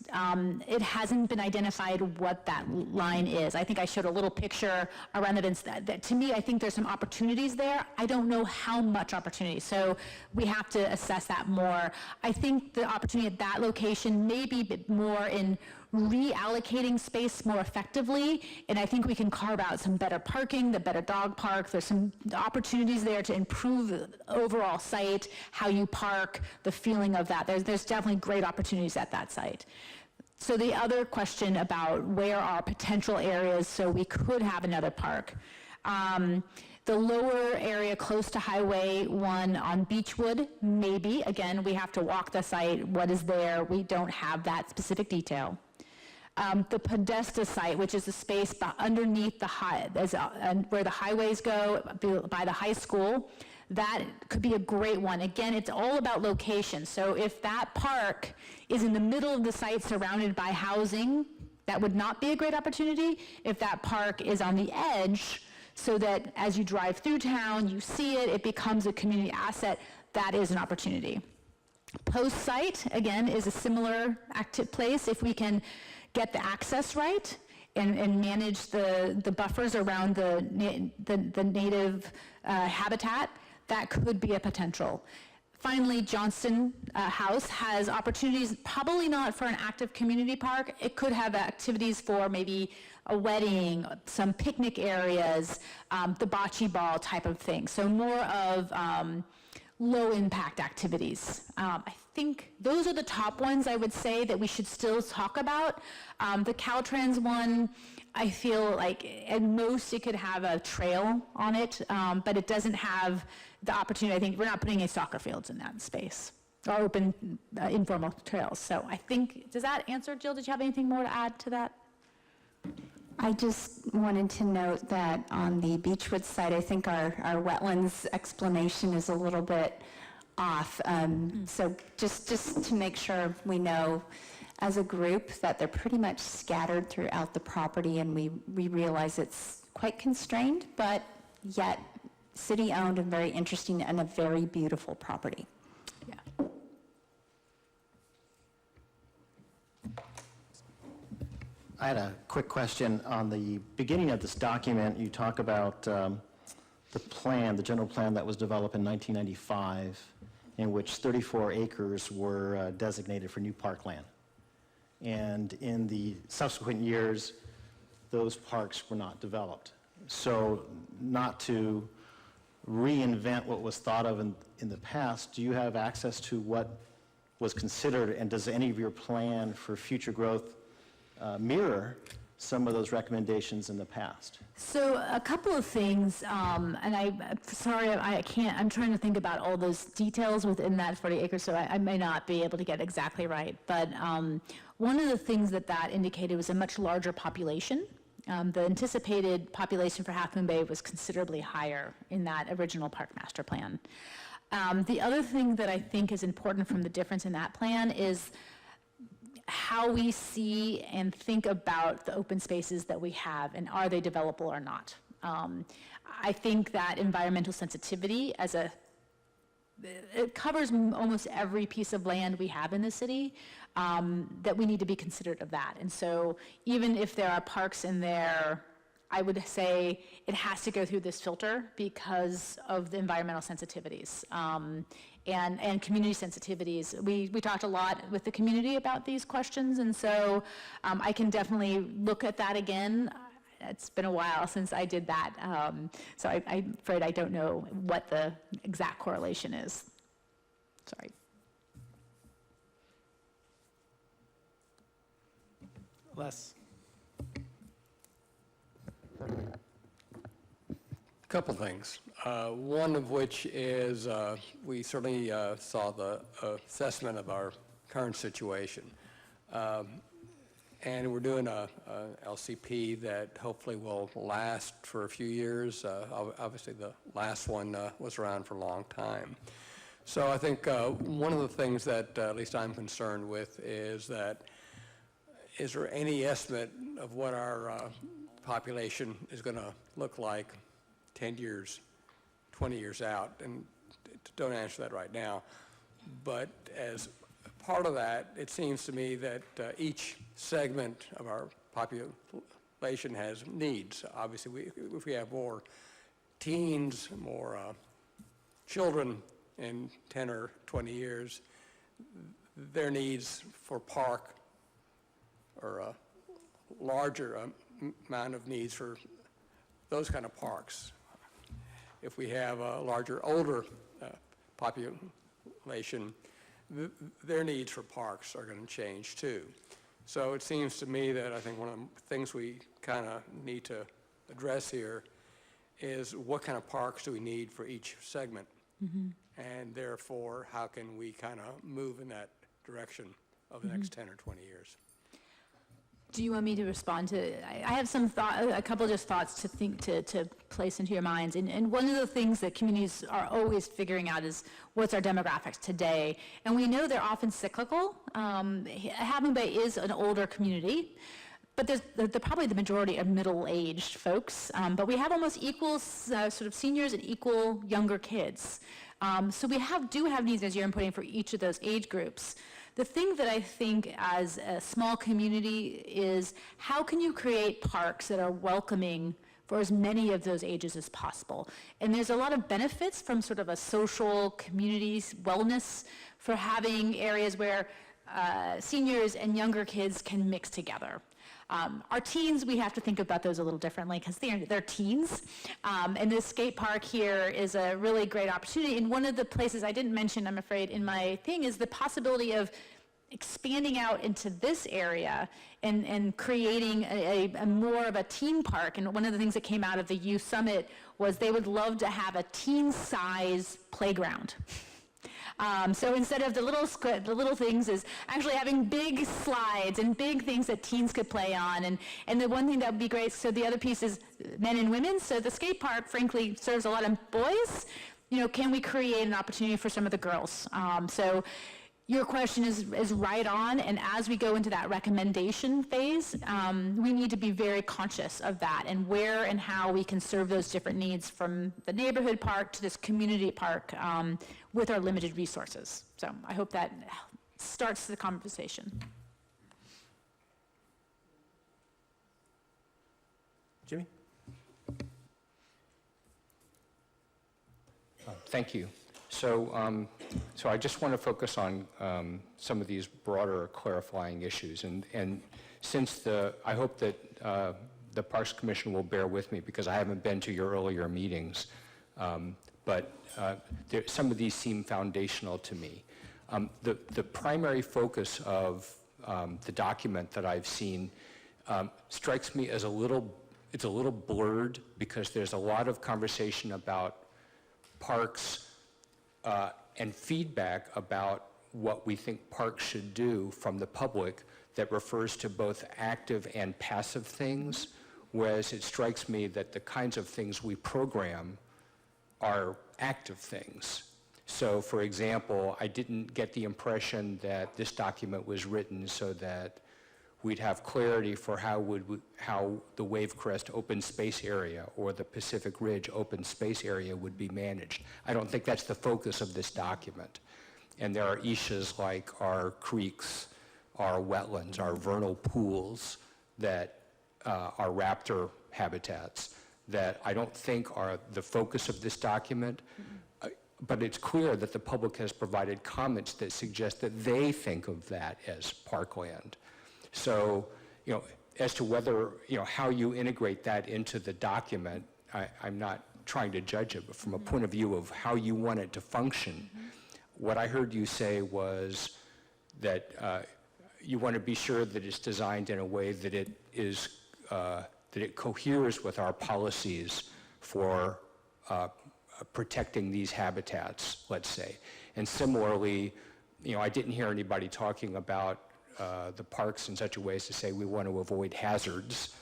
It hasn't been identified what that line is. I think I showed a little picture around it. That to me, I think there's some opportunities there. I don't know how much opportunity, so we have to assess that more. I think the opportunity at that location may be more in reallocating space more effectively, and I think we can carve out some better parking, the better dog park. There's some opportunities there to improve the overall site, how you park, the feeling of that. There's definitely great opportunities at that site. So the other question about where are potential areas so we could have another park. The lower area close to Highway 1 on Beachwood, maybe. Again, we have to walk the site. What is there? We don't have that specific detail. The Podesta site, which is the space underneath the where the highways go by the high school, that could be a great one. Again, it's all about location. So if that park is in the middle of the site surrounded by housing, that would not be a great opportunity. If that park is on the edge, so that as you drive through town, you see it, it becomes a community asset, that is an opportunity. Post site, again, is a similar active place. If we can get the access right and manage the buffers around the native habitat, that could be a potential. Finally, Johnston House has opportunities, probably not for an active community park. It could have activities for maybe a wedding, some picnic areas, the bocce ball type of thing. So more of low-impact activities. I think those are the top ones I would say that we should still talk about. The Caltrans one, I feel like at most it could have a trail on it, but it doesn't have the opportunity. I think we're not putting any soccer fields in that space, or open informal trails. So I think, does that answer, Jill? Did you have anything more to add to that? I just wanted to note that on the Beachwood site, I think our wetlands explanation is a little bit off. So just to make sure we know as a group that they're pretty much scattered throughout the property, and we realize it's quite constrained, but yet city-owned and very interesting and a very beautiful property. Yeah. I had a quick question. On the beginning of this document, you talk about the plan, the general plan that was developed in 1995, in which 34 acres were designated for new parkland. And in the subsequent years, those parks were not developed. So not to reinvent what was thought of in the past, do you have access to what was considered, and does any of your plan for future growth mirror some of those recommendations in the past? So a couple of things, and I can't, I'm trying to think about all those details within that 40 acres, so I may not be able to get exactly right. But one of the things that indicated was a much larger population. The anticipated population for Half Moon Bay was considerably higher in that original park master plan. The other thing that I think is important from the difference in that plan is how we see and think about the open spaces that we have, and are they developable or not. I think that environmental sensitivity it covers almost every piece of land we have in the city, that we need to be considerate of that. And so even if there are parks in there, I would say it has to go through this filter because of the environmental sensitivities. And community sensitivities. We talked a lot with the community about these questions, and so I can definitely look at that again. It's been a while since I did that, so I'm afraid I don't know what the exact correlation is. Sorry. Les? Couple things. One of which is we certainly saw the assessment of our current situation. And we're doing a LCP that hopefully will last for a few years. Obviously, the last one was around for a long time. So I think one of the things that at least I'm concerned with is that, is there any estimate of what our population is going to look like 10 years, 20 years out? And don't answer that right now. But as part of that, it seems to me that each segment of our population has needs. Obviously, if we have more teens, more children in 10 or 20 years, their needs for park or a larger amount of needs for those kind of parks. If we have a larger, older population, their needs for parks are going to change too. So it seems to me that I think one of the things we kind of need to address here is what kind of parks do we need for each segment? Mm-hmm. And therefore, how can we kind of move in that direction over the next 10 or 20 years? Do you want me to respond to? I have a couple of just thoughts to think to place into your minds. And one of the things that communities are always figuring out is what's our demographics today. And we know they're often cyclical. Half Moon Bay is an older community, but there's probably the majority of middle-aged folks. But we have almost equal sort of seniors and equal younger kids. So we do have needs, as you're inputting, for each of those age groups. The thing that I think as a small community is, how can you create parks that are welcoming for as many of those ages as possible? And there's a lot of benefits from sort of a social community wellness for having areas where seniors and younger kids can mix together. Our teens, we have to think about those a little differently because they're teens. And this skate park here is a really great opportunity. And one of the places I didn't mention, I'm afraid, in my thing is the possibility of expanding out into this area and creating a more of a teen park. And one of the things that came out of the Youth Summit was they would love to have a teen-size playground. So instead of the little things is actually having big slides and big things that teens could play on. And the one thing that would be great, so the other piece is men and women. So the skate park, frankly, serves a lot of boys. Can we create an opportunity for some of the girls? So your question is right on, and as we go into that recommendation phase, we need to be very conscious of that and where and how we can serve those different needs from the neighborhood park to this community park with our limited resources. So I hope that starts the conversation. Jimmy? Thank you. So I just want to focus on some of these broader clarifying issues. And since I hope that the Parks Commission will bear with me because I haven't been to your earlier meetings, but some of these seem foundational to me. The primary focus of the document that I've seen strikes me as it's a little blurred because there's a lot of conversation about parks and feedback about what we think parks should do from the public that refers to both active and passive things, whereas it strikes me that the kinds of things we program are active things. So, for example, I didn't get the impression that this document was written so that we'd have clarity for how the Wavecrest open space area or the Pacific Ridge open space area would be managed. I don't think that's the focus of this document. And there are issues like our creeks, our wetlands, our vernal pools that are raptor habitats that I don't think are the focus of this document. But it's clear that the public has provided comments that suggest that they think of that as parkland. So, as to whether, how you integrate that into the document, I'm not trying to judge it, but from a point of view of how you want it to function, what I heard you say was that you want to be sure that it's designed in a way that it is, that it coheres with our policies for protecting these habitats, let's say. And similarly, I didn't hear anybody talking about the parks in such a way as to say we want to avoid hazards,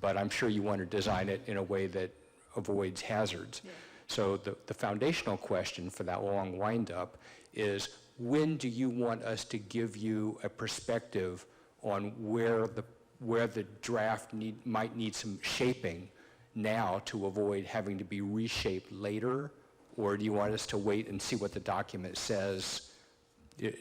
but I'm sure you want to design it in a way that avoids hazards. Yeah. So the foundational question for that long windup is, when do you want us to give you a perspective on where the draft might need some shaping now to avoid having to be reshaped later, or do you want us to wait and see what the document says?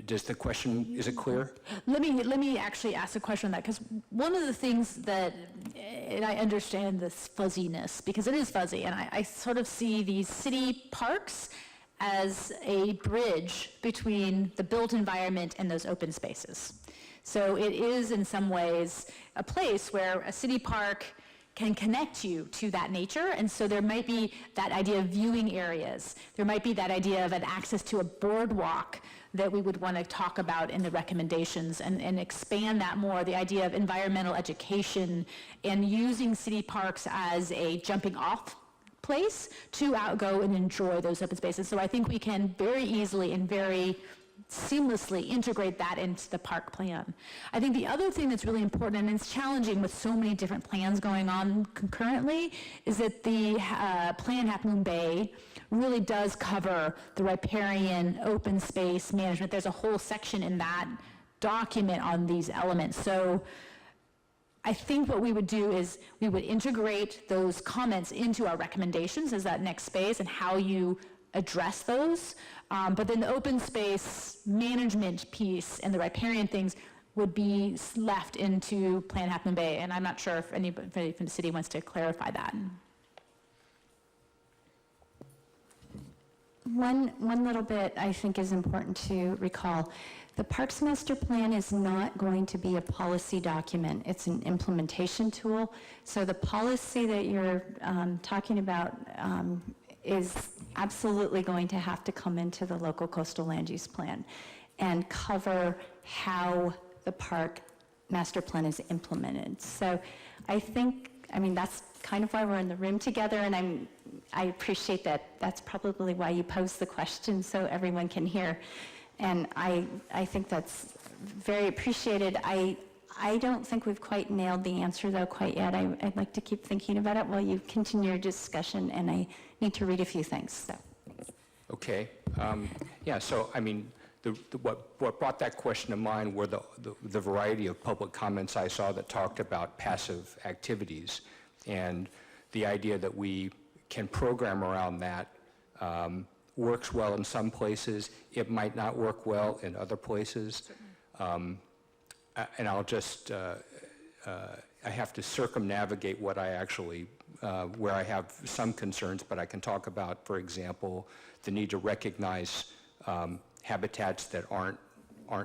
Does the question, is it clear? Let me actually ask a question on that, because one of the things that, and I understand this fuzziness, because it is fuzzy, and I sort of see these city parks as a bridge between the built environment and those open spaces. So it is in some ways a place where a city park can connect you to that nature, and so there might be that idea of viewing areas. There might be that idea of an access to a boardwalk that we would want to talk about in the recommendations and expand that more, the idea of environmental education and using city parks as a jumping off place to go and enjoy those open spaces. So I think we can very easily and very seamlessly integrate that into the park plan. I think the other thing that's really important, and it's challenging with so many different plans going on concurrently, is that the Plan Half Moon Bay really does cover the riparian open space management. There's a whole section in that document on these elements. So I think what we would do is we would integrate those comments into our recommendations as that next phase and how you address those. But then the open space management piece and the riparian things would be left into Plan Half Moon Bay. And I'm not sure if anybody from the city wants to clarify that. One little bit I think is important to recall. The Parks Master Plan is not going to be a policy document. It's an implementation tool. So the policy that you're talking about is absolutely going to have to come into the local coastal land use plan and cover how the park master plan is implemented. So I think, that's kind of why we're in the room together, and I appreciate that. That's probably why you posed the question, so everyone can hear. And I think that's very appreciated. I don't think we've quite nailed the answer, though, quite yet. I'd like to keep thinking about it while you continue your discussion, and I need to read a few things, so. Okay. Yeah, so, what brought that question to mind were the variety of public comments I saw that talked about passive activities, and the idea that we can program around that works well in some places. It might not work well in other places. And I'll just, I have to circumnavigate what I actually, where I have some concerns, but I can talk about, for example, the need to recognize habitats that aren't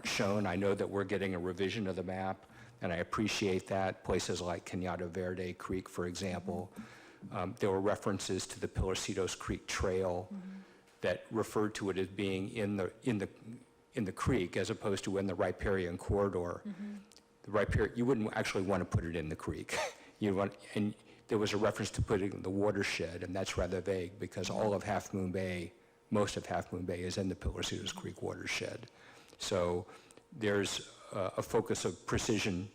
shown. I know that we're getting a revision of the map, and I appreciate that. Places like Cañada Verde Creek, for example. There were references to the Pilarcitos Creek Trail that referred to it as being in the creek as opposed to in the riparian corridor. The riparian, you wouldn't actually want to put it in the creek. And there was a reference to putting it in the watershed, and that's rather vague because all of Half Moon Bay, most of Half Moon Bay is in the Pilarcitos Creek watershed. So there's a focus of precision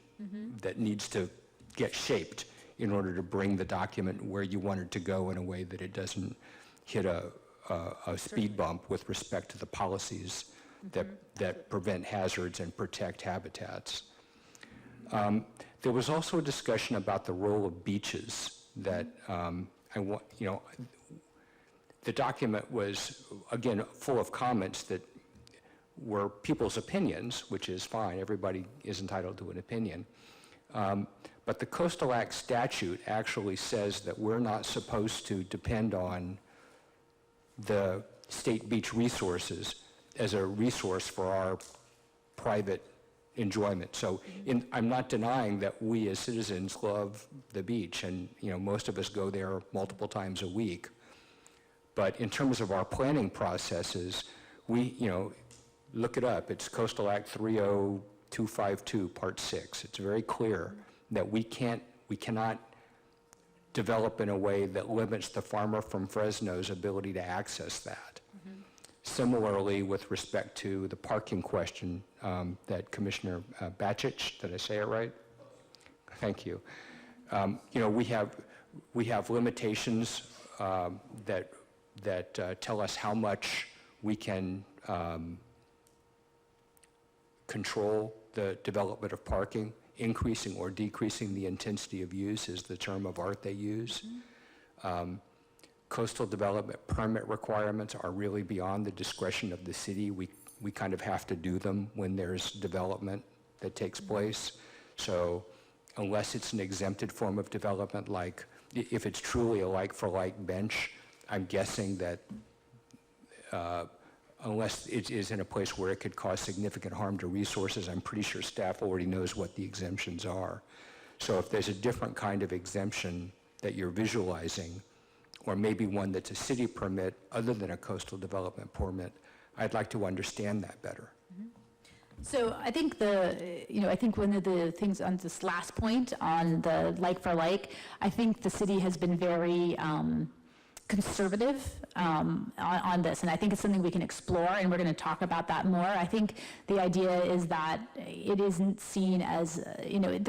that needs to get shaped in order to bring the document where you want it to go in a way that it doesn't hit a speed bump with respect to the policies that prevent hazards and protect habitats. There was also a discussion about the role of beaches that the document was, again, full of comments that were people's opinions, which is fine. Everybody is entitled to an opinion. But the Coastal Act statute actually says that we're not supposed to depend on the state beach resources as a resource for our private enjoyment. So I'm not denying that we as citizens love the beach, and most of us go there multiple times a week. But in terms of our planning processes, we, look it up. It's Coastal Act 30252, Part 6. It's very clear that we cannot develop in a way that limits the farmer from Fresno's ability to access that. Similarly, with respect to the parking question that Commissioner Bacich, did I say it right? Thank you. We have limitations that tell us how much we can control the development of parking. Increasing or decreasing the intensity of use is the term of art they use. Coastal development permit requirements are really beyond the discretion of the city. We kind of have to do them when there's development that takes place. So unless it's an exempted form of development, like if it's truly a like-for-like bench, I'm guessing that unless it is in a place where it could cause significant harm to resources, I'm pretty sure staff already knows what the exemptions are. So if there's a different kind of exemption that you're visualizing, or maybe one that's a city permit other than a coastal development permit, I'd like to understand that better. So I think I think one of the things on this last point on the like for like, I think the city has been very conservative on this, and I think it's something we can explore, and we're going to talk about that more. I think the idea is that it isn't seen as, it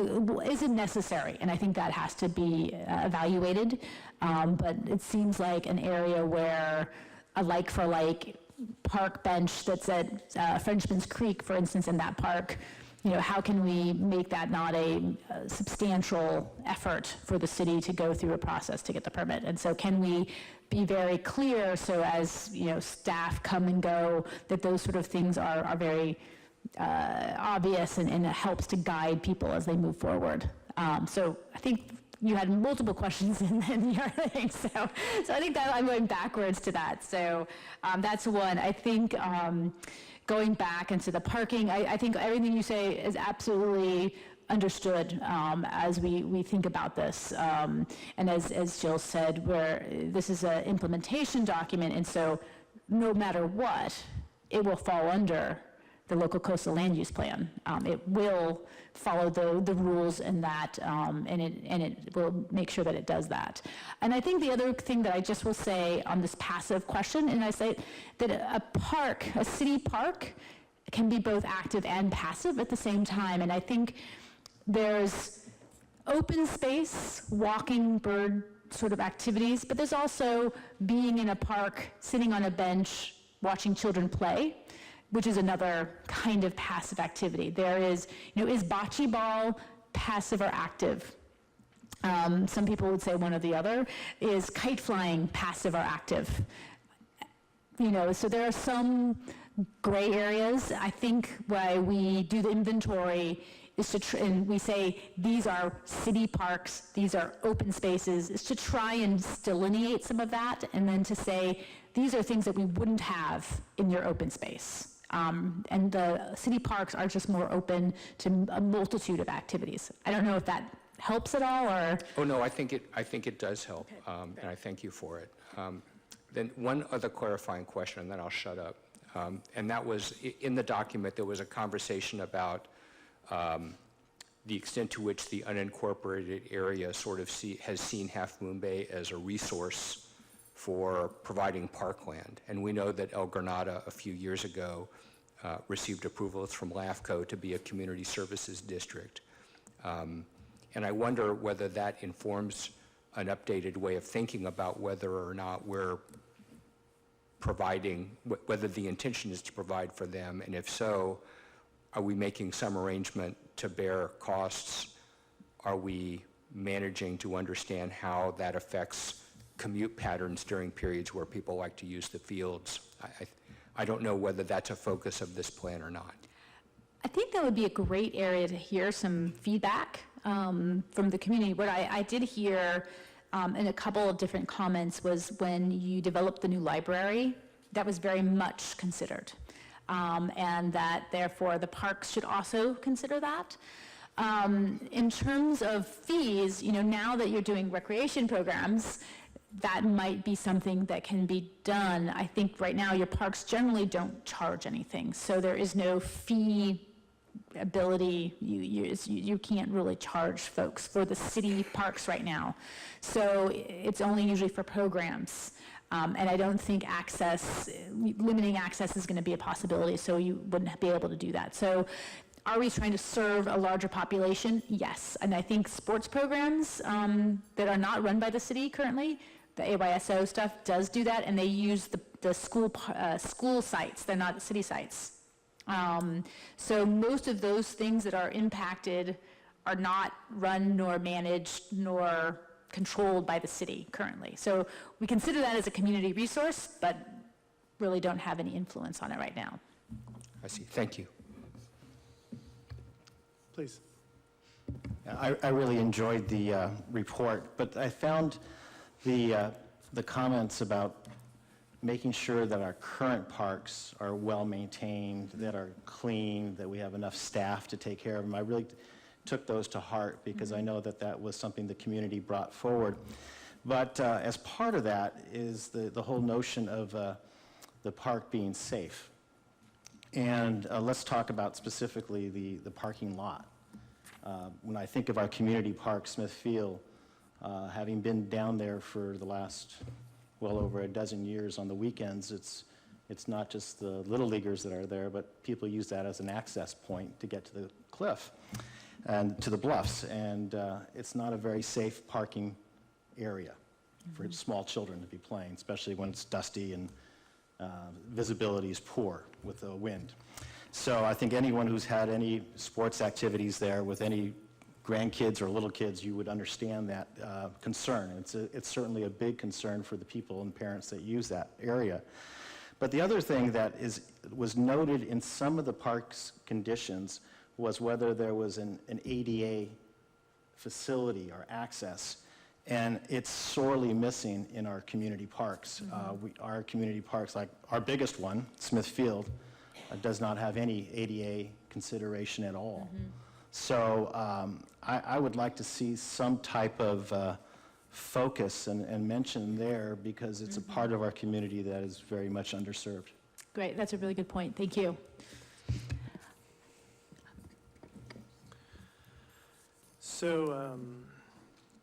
isn't necessary, and I think that has to be evaluated, but it seems like an area where a like-for-like park bench that's at Frenchman's Creek, for instance, in that park, how can we make that not a substantial effort for the city to go through a process to get the permit? And so can we be very clear so as, staff come and go, that those sort of things are very obvious and it helps to guide people as they move forward. So I think you had multiple questions in your thing, so I think that I'm going backwards to that. So that's one. I think going back into the parking, I think everything you say is absolutely understood as we think about this. And as Jill said, where this is an implementation document, and so no matter what, it will fall under the local coastal land use plan. It will follow the rules in that, and it will make sure that it does that. And I think the other thing that I just will say on this passive question, and I say that a park, a city park, can be both active and passive at the same time. And I think there's open space, walking bird sort of activities, but there's also being in a park, sitting on a bench, watching children play, which is another kind of passive activity. There is, is bocce ball passive or active? Some people would say one or the other. Is kite flying passive or active? So there are some gray areas. I think why we do the inventory is and we say these are city parks, these are open spaces, is to try and delineate some of that, and then to say these are things that we wouldn't have in your open space. And the city parks are just more open to a multitude of activities. I don't know if that helps at all, or? Oh, no, I think it does help, and I thank you for it. Then one other clarifying question, and then I'll shut up. And that was, in the document, there was a conversation about the extent to which the unincorporated area sort of has seen Half Moon Bay as a resource for providing parkland. And we know that El Granada a few years ago received approvals from LAFCO to be a community services district. And I wonder whether that informs an updated way of thinking about whether or not we're providing, whether the intention is to provide for them, and if so, are we making some arrangement to bear costs? Are we managing to understand how that affects commute patterns during periods where people like to use the fields? I don't know whether that's a focus of this plan or not. I think that would be a great area to hear some feedback from the community. What I did hear in a couple of different comments was when you developed the new library, that was very much considered. And that therefore the parks should also consider that. In terms of fees, now that you're doing recreation programs, that might be something that can be done. I think right now your parks generally don't charge anything, so there is no fee ability. You can't really charge folks for the city parks right now. So it's only usually for programs. And I don't think limiting access is going to be a possibility, so you wouldn't be able to do that. So are we trying to serve a larger population? Yes. And I think sports programs that are not run by the city currently, the AYSO stuff does do that, and they use the school sites. They're not city sites. So most of those things that are impacted are not run nor managed nor controlled by the city currently. So we consider that as a community resource, but really don't have any influence on it right now. I see. Thank you. Please. I really enjoyed the report, but I found the comments about making sure that our current parks are well maintained, that are clean, that we have enough staff to take care of them. I really took those to heart because I know that was something the community brought forward. But as part of that is the whole notion of the park being safe. And let's talk about specifically the parking lot. When I think of our community park, Smith Field, having been down there for the last well over a dozen years on the weekends, it's not just the little leaguers that are there, but people use that as an access point to get to the cliff and to the bluffs. And it's not a very safe parking area for small children to be playing, especially when it's dusty and visibility is poor with the wind. So I think anyone who's had any sports activities there with any grandkids or little kids, you would understand that concern. It's certainly a big concern for the people and parents that use that area. But the other thing that was noted in some of the park's conditions was whether there was an ADA facility or access, and it's sorely missing in our community parks. Our community parks, like our biggest one, Smith Field, does not have any ADA consideration at all. So I would like to see some type of focus and mention there, because it's a part of our community that is very much underserved. Great, that's a really good point. Thank you. So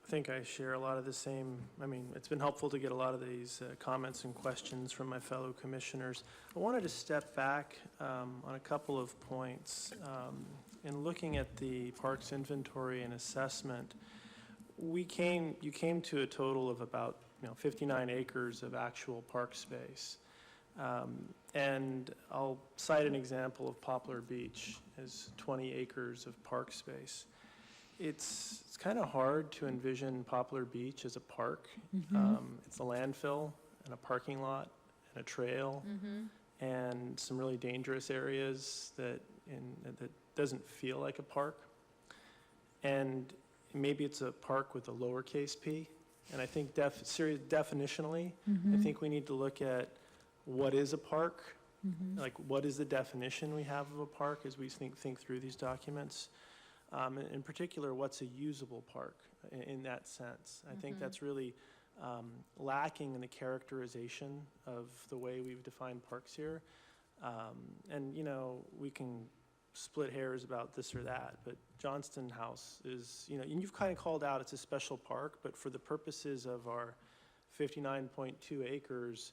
I think I share a lot of the same, I mean, it's been helpful to get a lot of these comments and questions from my fellow commissioners. I wanted to step back on a couple of points. In looking at the parks inventory and assessment, you came to a total of about 59 acres of actual park space. And I'll cite an example of Poplar Beach as 20 acres of park space. It's kind of hard to envision Poplar Beach as a park. It's a landfill and a parking lot and a trail and some really dangerous areas that doesn't feel like a park. And maybe it's a park with a lowercase p. And I think definitionally, I think we need to look at what is a park, like what is the definition we have of a park as we think through these documents. In particular, what's a usable park in that sense? I think that's really lacking in the characterization of the way we've defined parks here. And we can split hairs about this or that, but Johnston House is, and you've kind of called out it's a special park, but for the purposes of our 59.2 acres,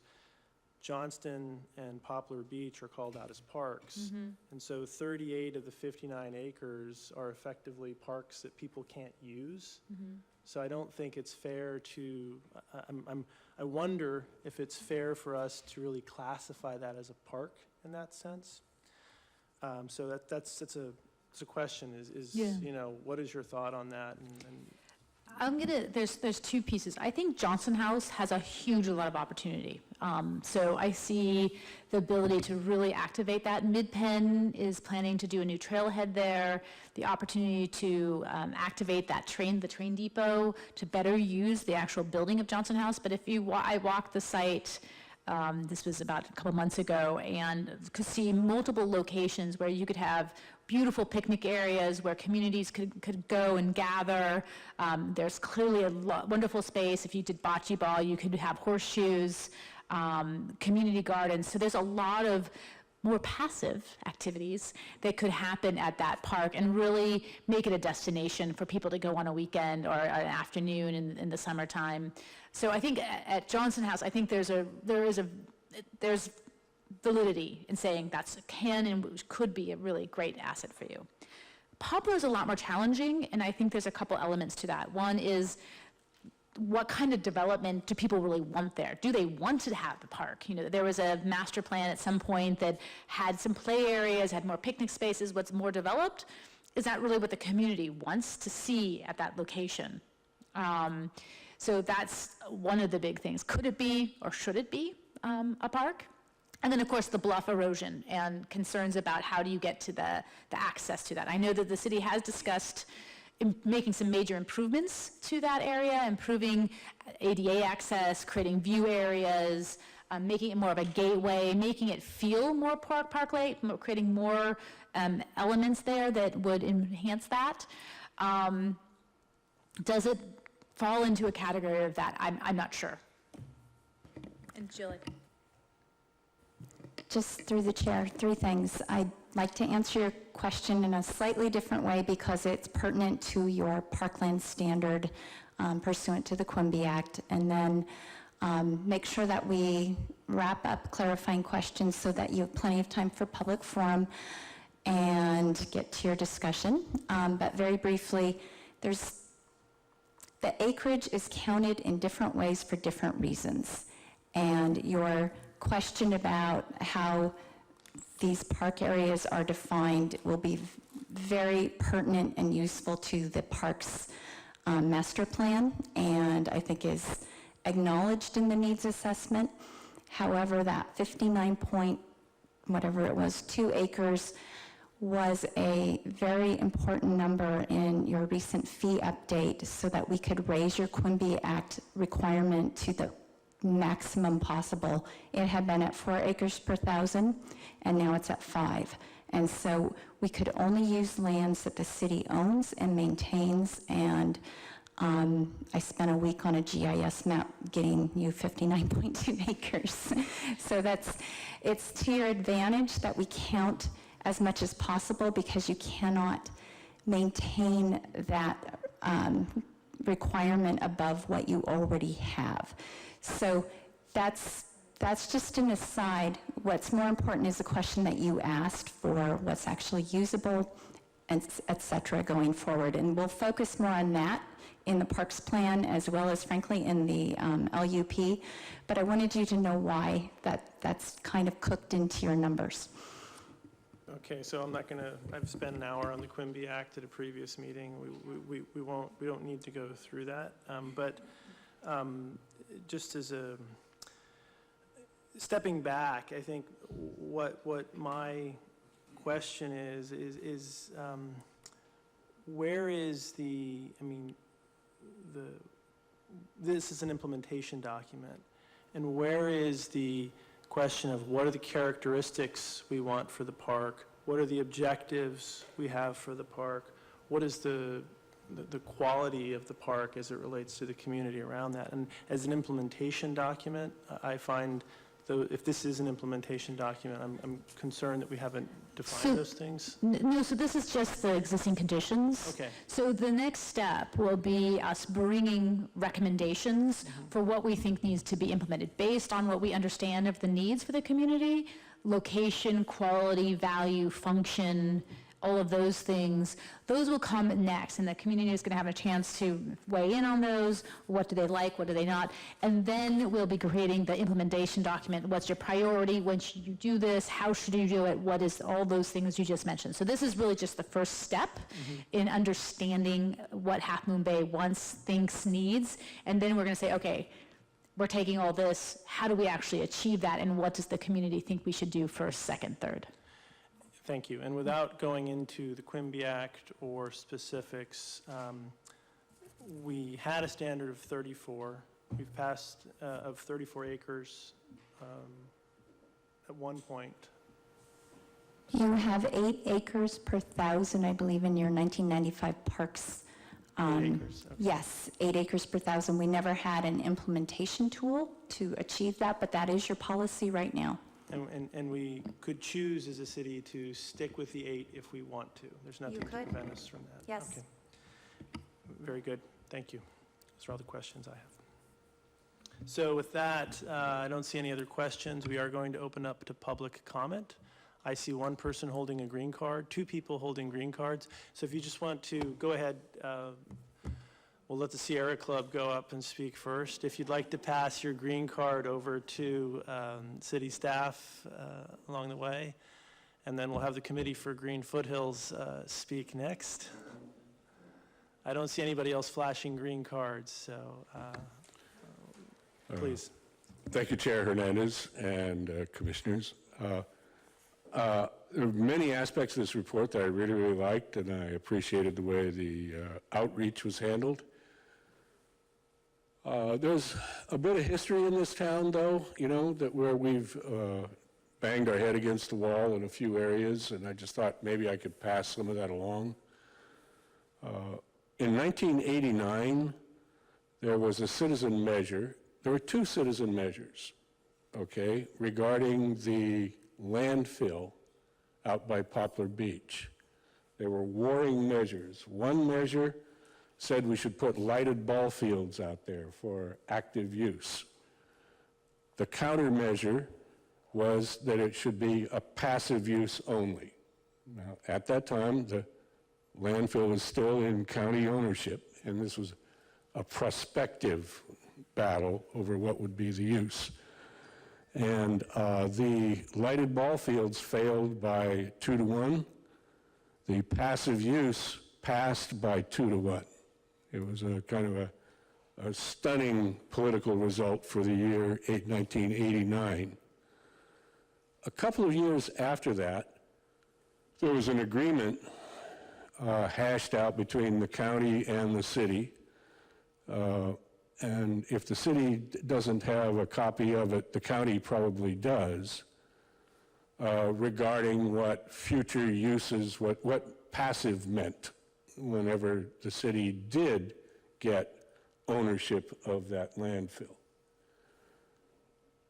Johnston and Poplar Beach are called out as parks. And so 38 of the 59 acres are effectively parks that people can't use. So I don't think it's fair to, I wonder if it's fair for us to really classify that as a park in that sense. So it's a question is what is your thought on that? There's two pieces. I think Johnston House has a huge lot of opportunity. So I see the ability to really activate that. Mid-Penn is planning to do a new trailhead there, the opportunity to activate that the train depot to better use the actual building of Johnston House. But I walked the site, this was about a couple months ago, and could see multiple locations where you could have beautiful picnic areas where communities could go and gather. There's clearly a wonderful space. If you did bocce ball, you could have horseshoes, community gardens. So there's a lot of more passive activities that could happen at that park and really make it a destination for people to go on a weekend or an afternoon in the summertime. So I think at Johnston House, I think there's validity in saying that can and could be a really great asset for you. Poplar is a lot more challenging, and I think there's a couple elements to that. One is, what kind of development do people really want there? Do they want to have the park? There was a master plan at some point that had some play areas, had more picnic spaces, what's more developed. Is that really what the community wants to see at that location? So that's one of the big things. Could it be, or should it be, a park? And then, of course, the bluff erosion and concerns about how do you get to the access to that. I know that the city has discussed making some major improvements to that area, improving ADA access, creating view areas, making it more of a gateway, making it feel more park-like, creating more elements there that would enhance that. Does it fall into a category of that? I'm not sure. And Jill. Just through the chair, three things. I'd like to answer your question in a slightly different way because it's pertinent to your parkland standard pursuant to the Quimby Act, and then make sure that we wrap up clarifying questions so that you have plenty of time for public forum and get to your discussion. But very briefly, the acreage is counted in different ways for different reasons, and your question about how these park areas are defined will be very pertinent and useful to the parks master plan, and I think is acknowledged in the needs assessment. However, that 2 acres was a very important number in your recent fee update so that we could raise your Quimby Act requirement to the maximum possible. It had been at 4 acres per thousand, and now it's at 5. And so we could only use lands that the city owns and maintains, and I spent a week on a GIS map getting you 59.2 acres. So it's to your advantage that we count as much as possible, because you cannot maintain that requirement above what you already have. So that's just an aside. What's more important is the question that you asked for what's actually usable, and et cetera, going forward. And we'll focus more on that in the Parks Plan, as well as, frankly, in the LUP. But I wanted you to know why that's kind of cooked into your numbers. Okay, so I'm not going to, I've spent an hour on the Quimby Act at a previous meeting. We don't need to go through that. But just as a, stepping back, I think what my question is where is this is an implementation document, and where is the question of what are the characteristics we want for the park? What are the objectives we have for the park? What is the quality of the park as it relates to the community around that? And as an implementation document, I find, though, if this is an implementation document, I'm concerned that we haven't defined those things. No, so this is just the existing conditions. Okay. So the next step will be us bringing recommendations for what we think needs to be implemented based on what we understand of the needs for the community, location, quality, value, function, all of those things. Those will come next, and the community is going to have a chance to weigh in on those. What do they like? What do they not? And then we'll be creating the implementation document. What's your priority? When should you do this? How should you do it? What is all those things you just mentioned? So this is really just the first step in understanding what Half Moon Bay wants, thinks, needs. And then we're going to say, okay, we're taking all this. How do we actually achieve that? And what does the community think we should do first, second, third? Thank you. And without going into the Quimby Act or specifics, we had a standard of 34. We've passed of 34 acres at one point. You have 8 acres per thousand, I believe, in your 1995 parks. 8 acres. Okay. Yes, 8 acres per thousand. We never had an implementation tool to achieve that, but that is your policy right now. And we could choose as a city to stick with the 8 if we want to. There's nothing to prevent us from that. Yes. Okay. Very good. Thank you. Those are all the questions I have. So with that, I don't see any other questions. We are going to open up to public comment. I see one person holding a green card, 2 people holding green cards. So if you just want to go ahead, we'll let the Sierra Club go up and speak first. If you'd like to pass your green card over to city staff along the way, and then we'll have the Committee for Green Foothills speak next. I don't see anybody else flashing green cards, so please. Thank you, Chair Hernandez and Commissioners. There are many aspects of this report that I really, really liked, and I appreciated the way the outreach was handled. There's a bit of history in this town, though, you know, that where we've banged our head against the wall in a few areas, and I just thought maybe I could pass some of that along. In 1989, there was a citizen measure. There were 2 citizen measures, okay, regarding the landfill out by Poplar Beach. They were warring measures. One measure said we should put lighted ball fields out there for active use. The countermeasure was that it should be a passive use only. Now, at that time, the landfill was still in county ownership, and this was a prospective battle over what would be the use. And the lighted ball fields failed by 2 to 1. The passive use passed by 2 to 1. It was a kind of a stunning political result for the year 1989. A couple of years after that, there was an agreement hashed out between the county and the city, and if the city doesn't have a copy of it, the county probably does, regarding what future uses, what passive meant whenever the city did get ownership of that landfill.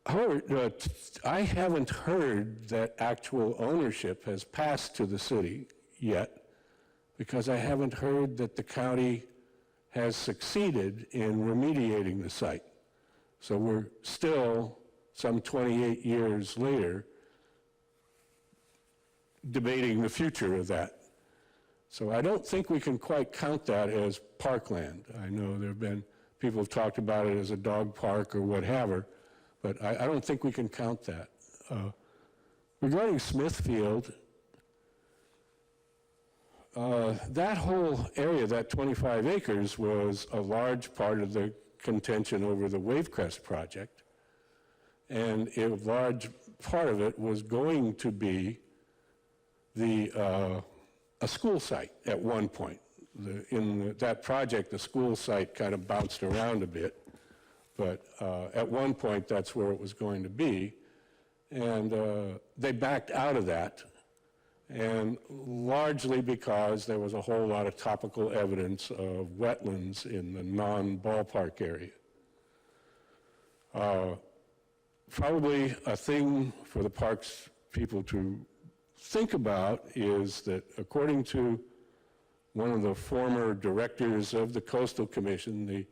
However, I haven't heard that actual ownership has passed to the city yet, because I haven't heard that the county has succeeded in remediating the site. So we're still, some 28 years later, debating the future of that. So I don't think we can quite count that as parkland. I know there have been, people have talked about it as a dog park or whatever, but I don't think we can count that. Regarding Smithfield, that whole area, that 25 acres, was a large part of the contention over the Wavecrest project. And a large part of it was going to be a school site at one point. In that project, the school site kind of bounced around a bit, but at one point that's where it was going to be. And they backed out of that, and largely because there was a whole lot of topical evidence of wetlands in the non-ballpark area. Probably a thing for the parks people to think about is that, according to one of the former directors of the Coastal Commission, the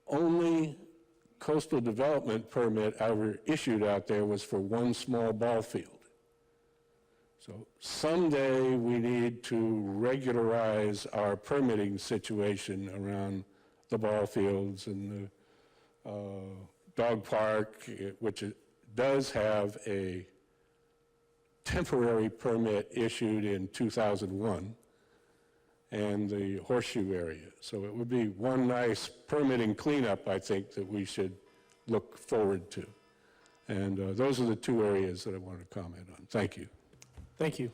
only coastal development permit ever issued out there was for one small ball field. So someday we need to regularize our permitting situation around the ball fields and the dog park, which does have a temporary permit issued in 2001, and the horseshoe area. So it would be one nice permitting cleanup, I think, that we should look forward to. And those are the two areas that I want to comment on. Thank you. Thank you.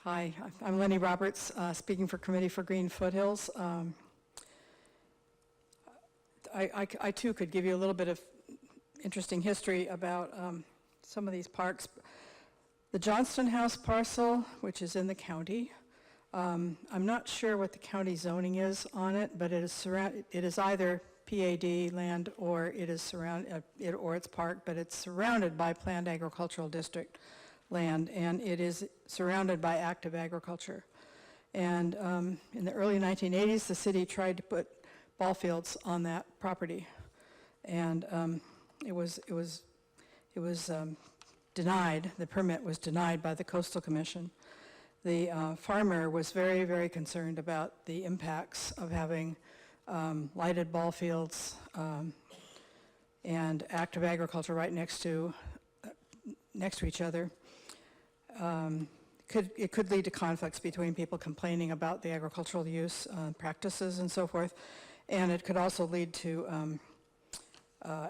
Hi, I'm Lenny Roberts, speaking for Committee for Green Foothills. I too could give you a little bit of interesting history about some of these parks. The Johnston House parcel, which is in the county, I'm not sure what the county zoning is on it, but it is either PAD land or it is or it's park, but it's surrounded by planned agricultural district land, and it is surrounded by active agriculture. And in the early 1980s, the city tried to put ball fields on that property, and it was denied. The permit was denied by the Coastal Commission. The farmer was very, very concerned about the impacts of having lighted ball fields and active agriculture right next to each other. It could lead to conflicts between people complaining about the agricultural use practices and so forth, and it could also lead to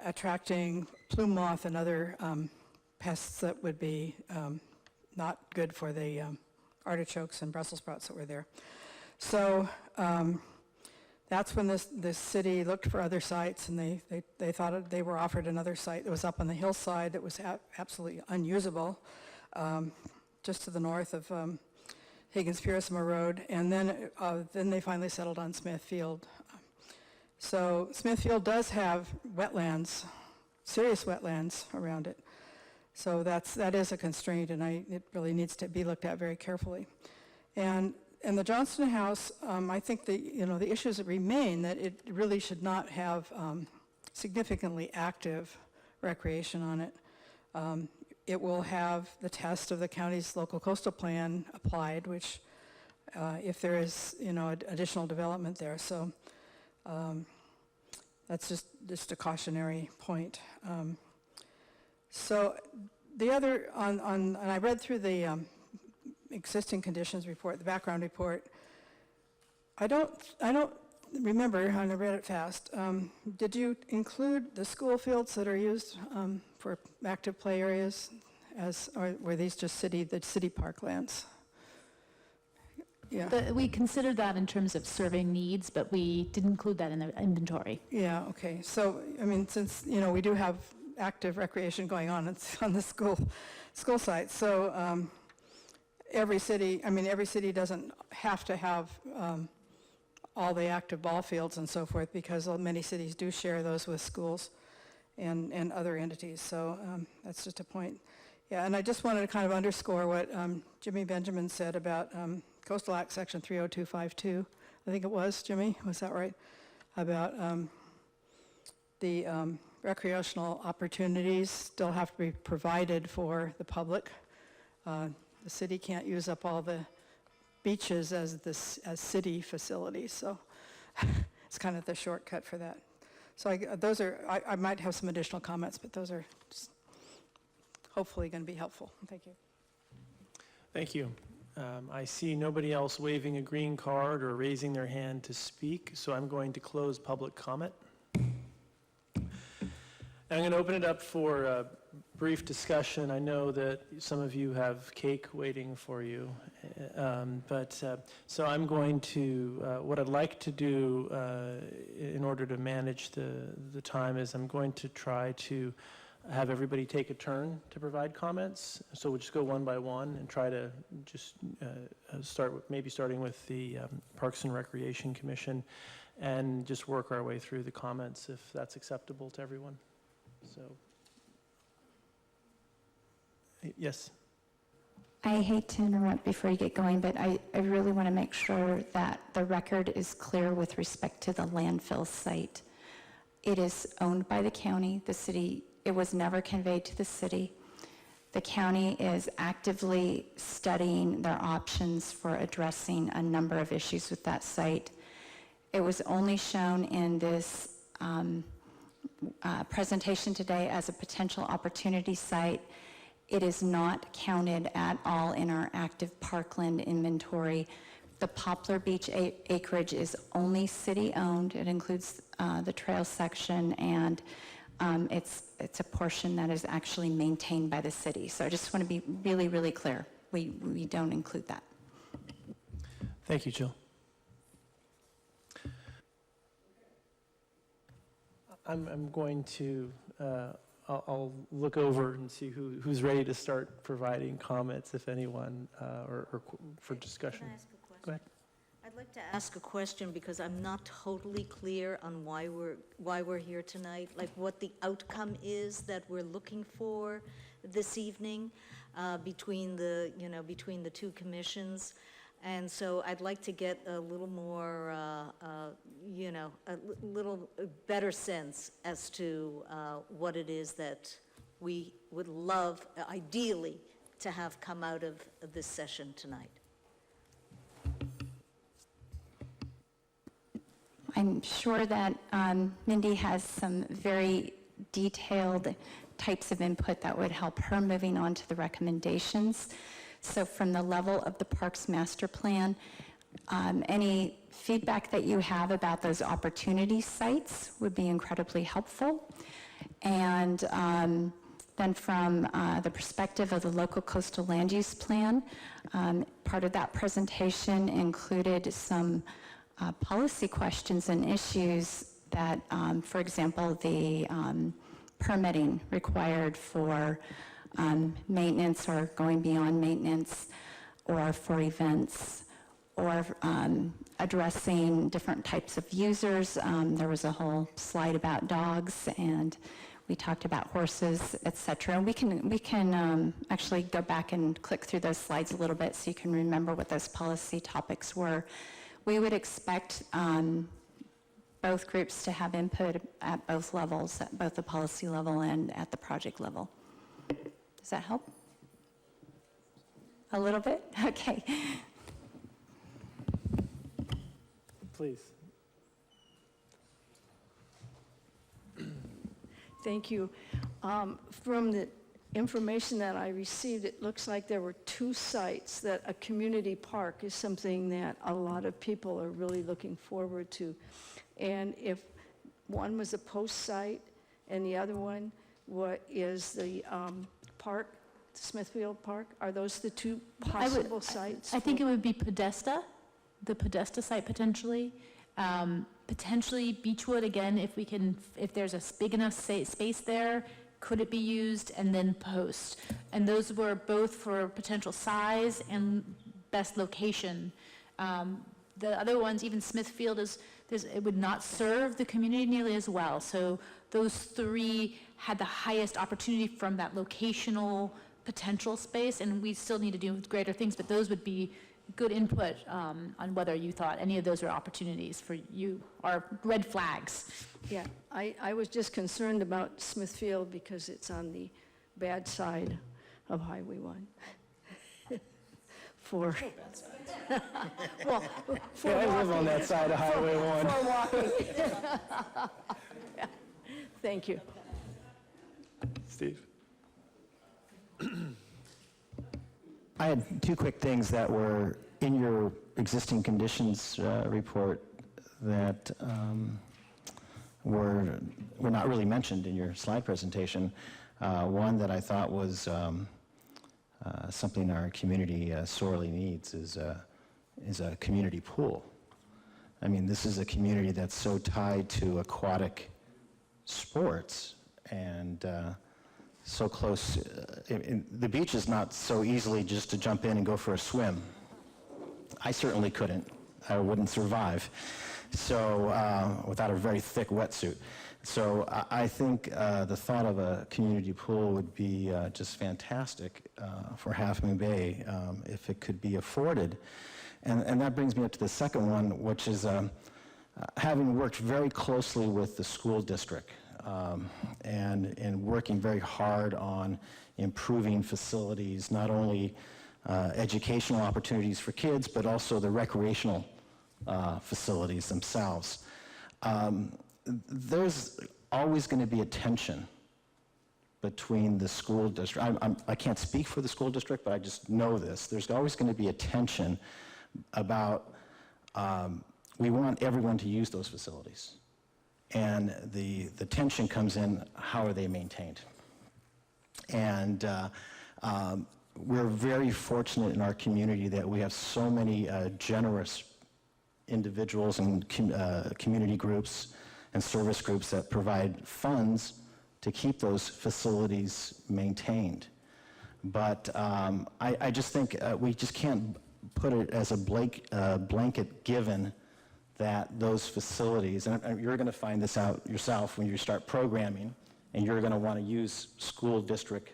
attracting plume moth and other pests that would be not good for the artichokes and Brussels sprouts that were there. So that's when this city looked for other sites, and they thought they were offered another site that was up on the hillside that was absolutely unusable, just to the north of Higgins-Piercema Road, and then they finally settled on Smithfield. So Smithfield does have wetlands, serious wetlands around it. So that is a constraint, and it really needs to be looked at very carefully. And the Johnston House, I think the issues that remain, that it really should not have significantly active recreation on it. It will have the test of the county's local coastal plan applied, which if there is additional development there. So that's just a cautionary point. So the other, and I read through the existing conditions report, the background report. I don't remember, and I read it fast. Did you include the school fields that are used for active play areas, or were these just the city parklands? Yeah. We considered that in terms of serving needs, but we didn't include that in the inventory. Yeah, okay. So, I mean, since, we do have active recreation going on on the school site, so every city doesn't have to have all the active ball fields and so forth, because many cities do share those with schools and other entities. So that's just a point. Yeah, and I just wanted to kind of underscore what Jimmy Benjamin said about Coastal Act Section 30252. I think it was, Jimmy, was that right? About the recreational opportunities still have to be provided for the public. The city can't use up all the beaches as city facilities, so it's kind of the shortcut for that. So I might have some additional comments, but those are just hopefully going to be helpful. Thank you. Thank you. I see nobody else waving a green card or raising their hand to speak, so I'm going to close public comment. And I'm going to open it up for a brief discussion. I know that some of you have cake waiting for you, so I'm going to, what I'd like to do in order to manage the time is I'm going to try to have everybody take a turn to provide comments. So we'll just go one by one and try to just starting with the Parks and Recreation Commission, and just work our way through the comments if that's acceptable to everyone. So, yes. I hate to interrupt before you get going, but I really want to make sure that the record is clear with respect to the landfill site. It is owned by the county. The city, it was never conveyed to the city. The county is actively studying their options for addressing a number of issues with that site. It was only shown in this presentation today as a potential opportunity site. It is not counted at all in our active parkland inventory. The Poplar Beach acreage is only city-owned. It includes the trail section, and it's a portion that is actually maintained by the city. So I just want to be really, really clear. We don't include that. Thank you, Jill. I'm going to, I'll look over and see who's ready to start providing comments, if anyone, or for discussion. Can I ask a question? Go ahead. I'd like to ask a question because I'm not totally clear on why we're here tonight, like what the outcome is that we're looking for this evening between the two commissions. And so I'd like to get a little more, a little better sense as to what it is that we would love, ideally, to have come out of this session tonight. I'm sure that Mindy has some very detailed types of input that would help her moving on to the recommendations. So from the level of the Parks Master Plan, any feedback that you have about those opportunity sites would be incredibly helpful. And then from the perspective of the local coastal land use plan, part of that presentation included some policy questions and issues that, for example, the permitting required for maintenance or going beyond maintenance, or for events, or addressing different types of users. There was a whole slide about dogs, and we talked about horses, et cetera. And we can actually go back and click through those slides a little bit so you can remember what those policy topics were. We would expect both groups to have input at both levels, at both the policy level and at the project level. Does that help? A little bit? Okay. Please. Thank you. From the information that I received, it looks like there were two sites, that a community park is something that a lot of people are really looking forward to. And if one was a post site and the other one what is the park, Smithfield Park? Are those the two possible sites? I think it would be Podesta, the Podesta site potentially. Potentially Beachwood, again, if there's a big enough space there, could it be used? And then Post. And those were both for potential size and best location. The other ones, even Smithfield, it would not serve the community nearly as well. So those three had the highest opportunity from that locational potential space, and we still need to do greater things, but those would be good input on whether you thought any of those are opportunities for you, or red flags. Yeah, I was just concerned about Smithfield because it's on the bad side of Highway 1. For, well, for Yeah, I live walking. on that side of Highway 1. For walking. Yeah. Thank you. Steve? I had two quick things that were in your existing conditions report that were not really mentioned in your slide presentation. One that I thought was something our community sorely needs is a community pool. I mean, this is a community that's so tied to aquatic sports and so close. The beach is not so easily just to jump in and go for a swim. I certainly couldn't. I wouldn't survive. So without a very thick wetsuit. So I think the thought of a community pool would be just fantastic for Half Moon Bay if it could be afforded. And that brings me up to the second one, which is having worked very closely with the school district and working very hard on improving facilities, not only educational opportunities for kids, but also the recreational facilities themselves. There's always going to be a tension between the school district. I can't speak for the school district, but I just know this. There's always going to be a tension about we want everyone to use those facilities. And the tension comes in, how are they maintained? And we're very fortunate in our community that we have so many generous individuals and community groups and service groups that provide funds to keep those facilities maintained. But I just think we just can't put it as a blanket given that those facilities, and you're going to find this out yourself when you start programming, and you're going to want to use school district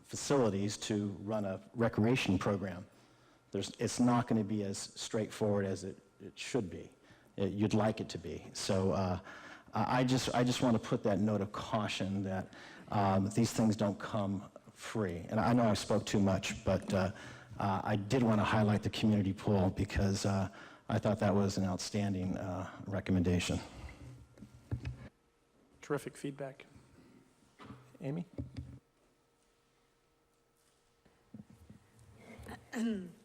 facilities to run a recreation program. It's not going to be as straightforward as it should be. You'd like it to be. So I just want to put that note of caution that these things don't come free. And I know I spoke too much, but I did want to highlight the community pool because I thought that was an outstanding recommendation. Terrific feedback. Amy?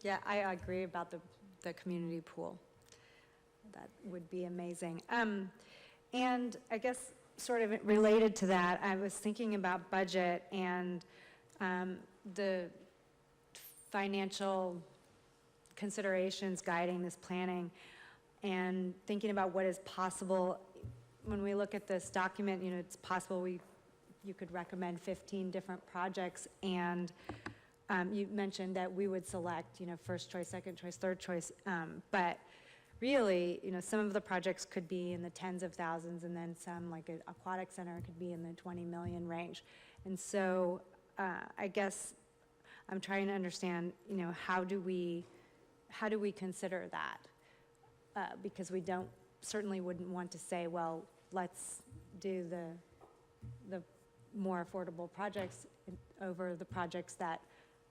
Yeah, I agree about the community pool. That would be amazing. And I guess sort of related to that, I was thinking about budget and the financial considerations guiding this planning and thinking about what is possible. When we look at this document, it's possible you could recommend 15 different projects, and you mentioned that we would select, first choice, second choice, third choice, but really, some of the projects could be in the tens of thousands, and then some, like an aquatic center, could be in the 20 million range. And so I guess I'm trying to understand, how do we consider that? Because we certainly wouldn't want to say, well, let's do the more affordable projects over the projects that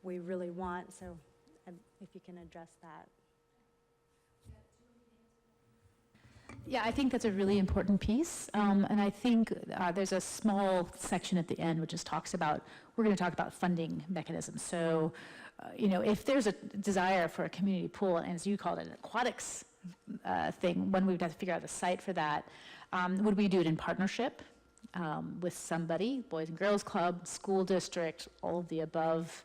we really want. So if you can address that. Yeah, I think that's a really important piece, and I think there's a small section at the end which just talks about, we're going to talk about funding mechanisms. So, if there's a desire for a community pool, and as you called it, an aquatics thing, when we would have to figure out the site for that, would we do it in partnership with somebody, Boys and Girls Club, school district, all of the above?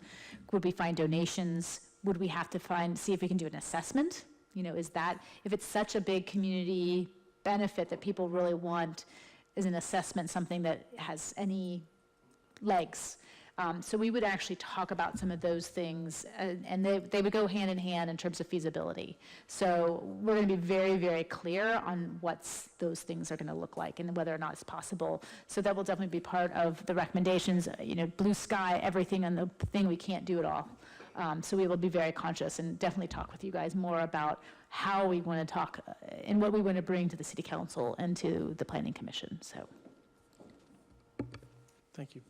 Would we find donations? Would we have to see if we can do an assessment? Is that, if it's such a big community benefit that people really want, is an assessment something that has any legs? So we would actually talk about some of those things, and they would go hand in hand in terms of feasibility. So we're going to be very, very clear on what those things are going to look like and whether or not it's possible. So that will definitely be part of the recommendations, blue sky, everything, and the thing we can't do it all. So we will be very conscious and definitely talk with you guys more about how we want to talk and what we want to bring to the City Council and to the Planning Commission. So, Thank you.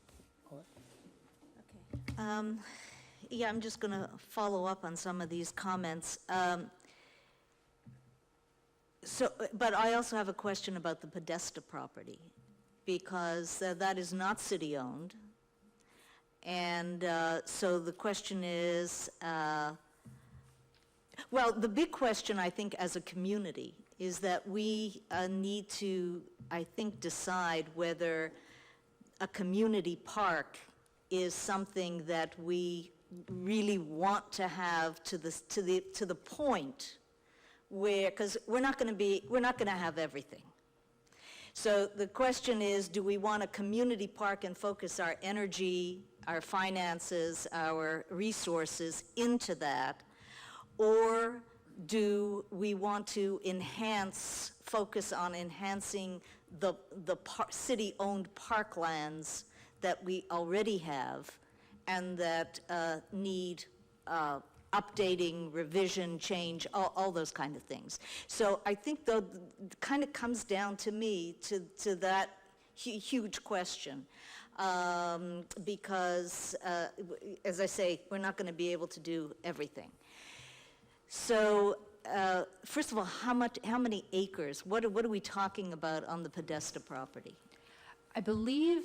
Yeah, I'm just going to follow up on some of these comments. But I also have a question about the Podesta property, because that is not city-owned. And so the question is, well, the big question, I think, as a community, is that we need to, I think, decide whether a community park is something that we really want to have to the point where, because we're not going to have everything. So the question is, do we want a community park and focus our energy, our finances, our resources into that, or do we want to focus on enhancing the city-owned parklands that we already have and that need updating, revision, change, all those kind of things. So I think, though, it kind of comes down to me to that huge question, because, as I say, we're not going to be able to do everything. So first of all, how many acres? What are we talking about on the Podesta property? I believe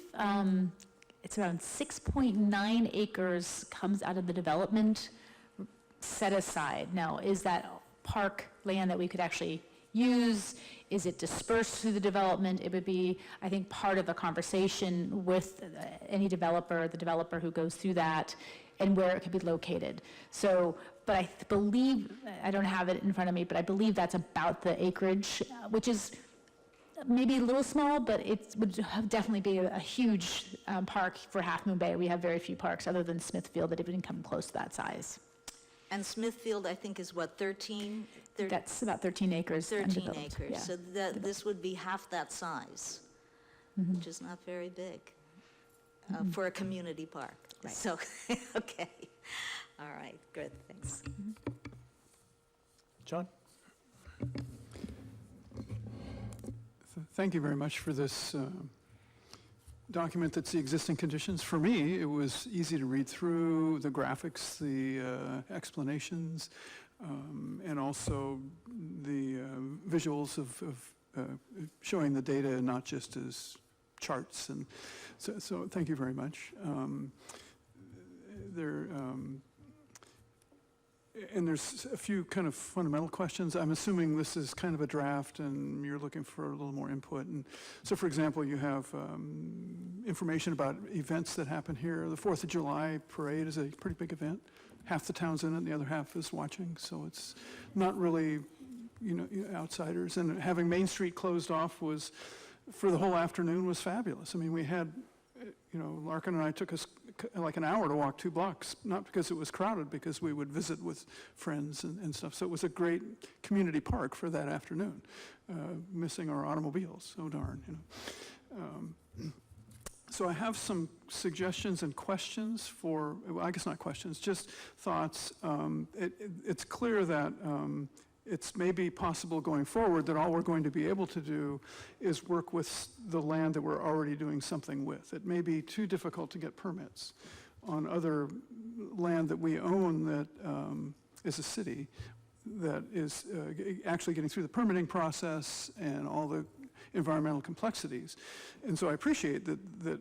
it's around 6.9 acres comes out of the development set aside. Now, is that park land that we could actually use? Is it dispersed through the development? It would be, I think, part of a conversation with any developer, the developer who goes through that, and where it could be located. So, but I believe, I don't have it in front of me, but I believe that's about the acreage, which is maybe a little small, but it would definitely be a huge park for Half Moon Bay. We have very few parks other than Smithfield that even come close to that size. And Smithfield, I think, is what, 13? That's about 13 acres. 13 undeveloped, acres. yeah. So this would be half that size, which is not very big for a community park. Right. So, okay. All right, good, thanks. John? Thank you very much for this document that's the existing conditions. For me, it was easy to read through the graphics, the explanations, and also the visuals of showing the data, not just as charts. And so thank you very much. And there's a few kind of fundamental questions. I'm assuming this is kind of a draft and you're looking for a little more input. And so, for example, you have information about events that happen here. The 4th of July parade is a pretty big event. Half the town's in it, the other half is watching. So it's not really, outsiders. And having Main Street closed off was, for the whole afternoon, was fabulous. I mean, we had, Larkin and I took us like an hour to walk 2 blocks, not because it was crowded, because we would visit with friends and stuff. So it was a great community park for that afternoon, missing our automobiles, so darn, So I have some suggestions and questions for, well, I guess not questions, just thoughts. It's clear that it's maybe possible going forward that all we're going to be able to do is work with the land that we're already doing something with. It may be too difficult to get permits on other land that we own that is a city that is actually getting through the permitting process and all the environmental complexities. And so I appreciate that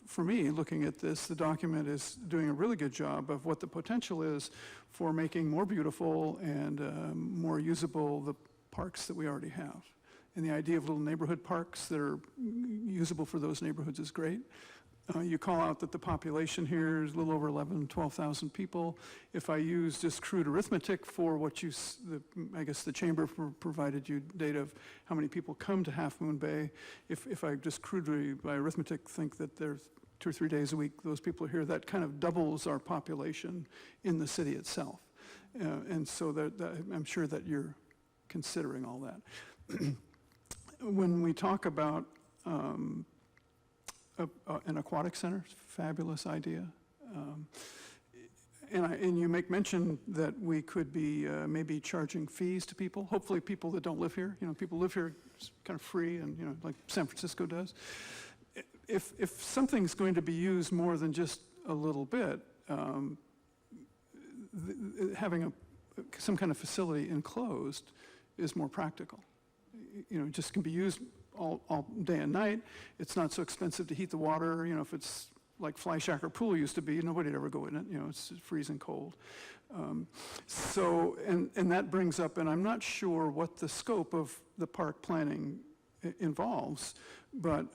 for me, looking at this, the document is doing a really good job of what the potential is for making more beautiful and more usable the parks that we already have. And the idea of little neighborhood parks that are usable for those neighborhoods is great. You call out that the population here is a little over 11,000, 12,000 people. If I use just crude arithmetic for what I guess the chamber provided you data of how many people come to Half Moon Bay. If I just crudely by arithmetic think that there's 2 or 3 days a week those people are here, that kind of doubles our population in the city itself. And so that I'm sure that you're considering all that. When we talk about an aquatic center, fabulous idea. And you make mention that we could be maybe charging fees to people, hopefully people that don't live here. People live here kind of free and, like San Francisco does. If something's going to be used more than just a little bit, having some kind of facility enclosed is more practical. It just can be used all day and night. It's not so expensive to heat the water. If it's like Fly Shack Pool used to be, nobody'd ever go in it. It's freezing cold. And that brings up, and I'm not sure what the scope of the park planning involves, but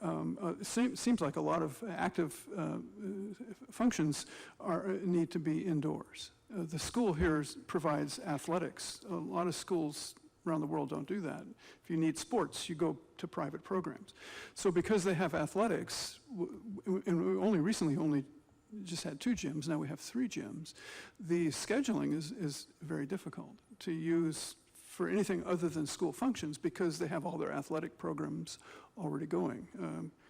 seems like a lot of active functions need to be indoors. The school here provides athletics. A lot of schools around the world don't do that. If you need sports, you go to private programs. So because they have athletics, and we recently just had 2 gyms, now we have 3 gyms, the scheduling is very difficult to use for anything other than school functions because they have all their athletic programs already going.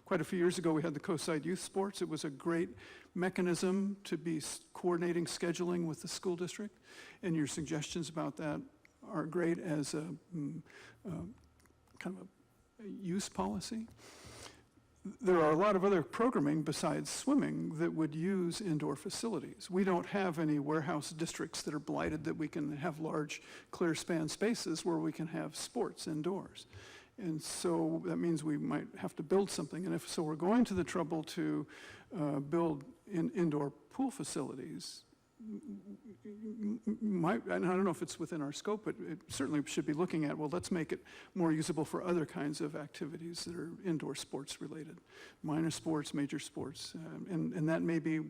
Quite a few years ago, we had the Coastside Youth Sports. It was a great mechanism to be coordinating scheduling with the school district, and your suggestions about that are great as a kind of a use policy. There are a lot of other programming besides swimming that would use indoor facilities. We don't have any warehouse districts that are blighted that we can have large clear span spaces where we can have sports indoors. And so that means we might have to build something. And if so, we're going to the trouble to build indoor pool facilities. And I don't know if it's within our scope, but it certainly should be looking at, well, let's make it more usable for other kinds of activities that are indoor sports related, minor sports, major sports. And that may be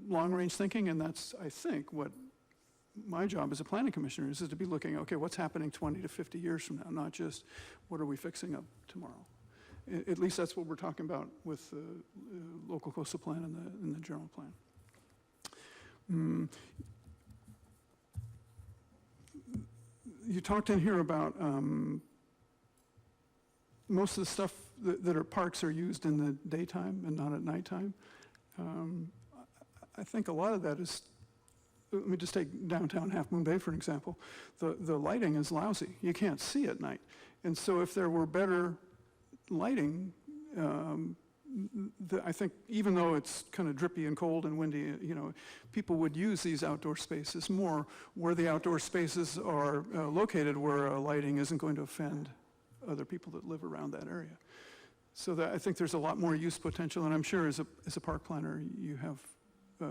long-range thinking, and that's, I think, what my job as a planning commissioner is to be looking, okay, what's happening 20 to 50 years from now, not just what are we fixing up tomorrow. At least that's what we're talking about with the local coastal plan and the general plan. You talked in here about most of the stuff that are parks are used in the daytime and not at nighttime. I think a lot of that is, let me just take downtown Half Moon Bay for an example. The lighting is lousy. You can't see at night. And so if there were better lighting, I think even though it's kind of drippy and cold and windy, people would use these outdoor spaces more where the outdoor spaces are located where lighting isn't going to offend other people that live around that area. So that, I think there's a lot more use potential, and I'm sure as a park planner you have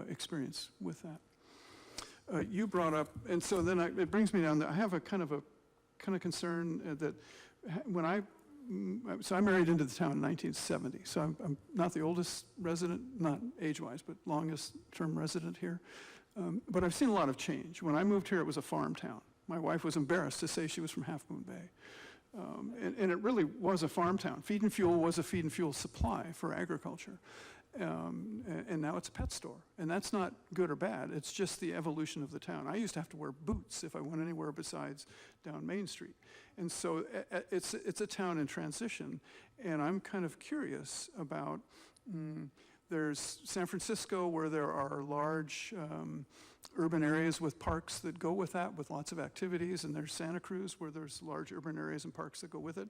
experience with that. You brought up, and so then it brings me down, I have a kind of concern that when I married into the town in 1970, so I'm not the oldest resident, not age-wise, but longest-term resident here. But I've seen a lot of change. When I moved here, it was a farm town. My wife was embarrassed to say she was from Half Moon Bay. And it really was a farm town. Feed and fuel was a feed and fuel supply for agriculture. And now it's a pet store. And that's not good or bad. It's just the evolution of the town. I used to have to wear boots if I went anywhere besides down Main Street. And so it's a town in transition. And I'm kind of curious about, there's San Francisco where there are large urban areas with parks that go with that, with lots of activities. And there's Santa Cruz where there's large urban areas and parks that go with it.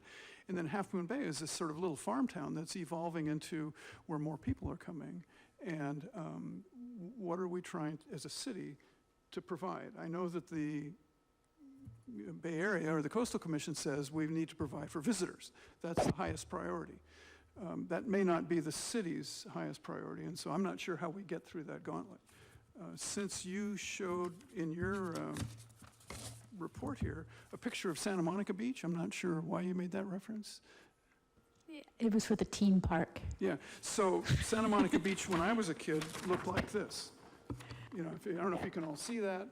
And then Half Moon Bay is this sort of little farm town that's evolving into where more people are coming. And what are we trying as a city to provide? I know that the Bay Area or the Coastal Commission says we need to provide for visitors. That's the highest priority. That may not be the city's highest priority, and so I'm not sure how we get through that gauntlet. Since you showed in your report here, a picture of Santa Monica Beach. I'm not sure why you made that reference. It was for the team park. Yeah, so Santa Monica Beach, when I was a kid, looked like this. You know, I don't know if you can all see that.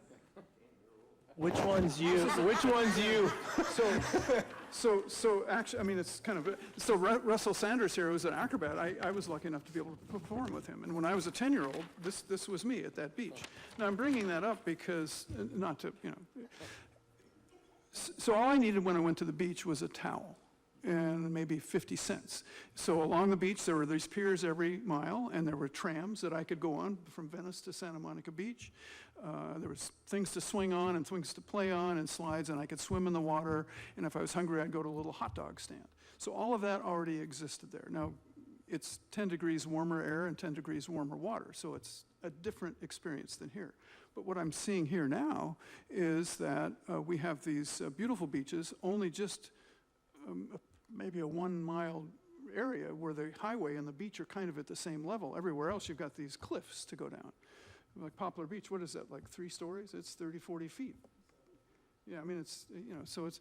Which one's you? Which one's you? So actually, I mean, it's kind of, so Russell Sanders here was an acrobat. I was lucky enough to be able to perform with him. And when I was a 10-year-old, this was me at that beach. Now, I'm bringing that up because, not to, you know, so all I needed when I went to the beach was a towel and maybe 50 cents. So along the beach, there were these piers every mile, and there were trams that I could go on from Venice to Santa Monica Beach. There was things to swing on and things to play on and slides, and I could swim in the water, and if I was hungry, I'd go to a little hot dog stand. So all of that already existed there. Now, it's 10 degrees warmer air and 10 degrees warmer water, so it's a different experience than here. But what I'm seeing here now is that we have these beautiful beaches, only just maybe a 1 mile area where the highway and the beach are kind of at the same level. Everywhere else, you've got these cliffs to go down. Like Poplar Beach, what is that, like 3 stories? It's 30, 40 feet. Yeah, I mean, it's, you know, so it's,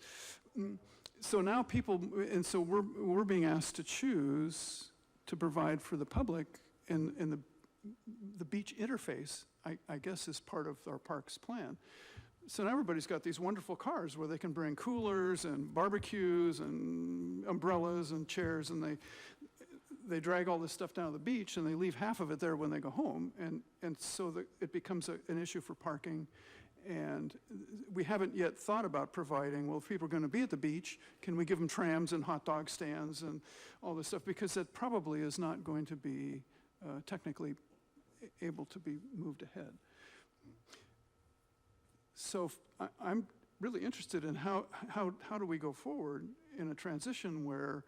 so now people, and so we're being asked to choose to provide for the public, and the beach interface, I guess, is part of our parks plan. So now everybody's got these wonderful cars where they can bring coolers and barbecues and umbrellas and chairs, and they drag all this stuff down to the beach, and they leave half of it there when they go home, and so it becomes an issue for parking. And we haven't yet thought about providing, well, if people are going to be at the beach, can we give them trams and hot dog stands and all this stuff? Because that probably is not going to be technically able to be moved ahead. So I'm really interested in how do we go forward in a transition where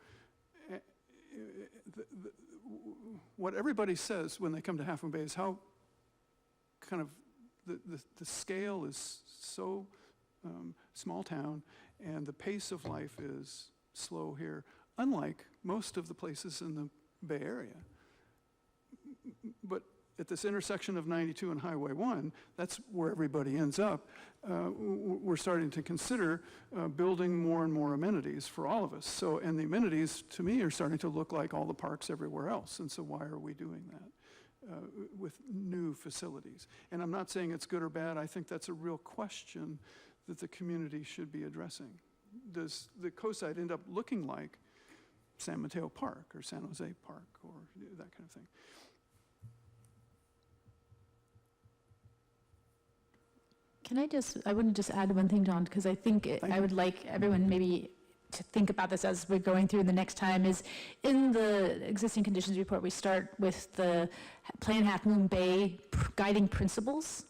what everybody says when they come to Half Moon Bay is how kind of the scale is so small town, and the pace of life is slow here, unlike most of the places in the Bay Area. But at this intersection of 92 and Highway 1, that's where everybody ends up. We're starting to consider building more and more amenities for all of us. So, and the amenities, to me, are starting to look like all the parks everywhere else. And so why are we doing that with new facilities? And I'm not saying it's good or bad. I think that's a real question that the community should be addressing. Does the coastside end up looking like San Mateo Park or San Jose Park or that kind of thing? I wouldn't just add one thing, John, because I think I would like everyone maybe to think about this as we're going through the next time, is in the existing conditions report, we start with the Plan Half Moon Bay guiding principles.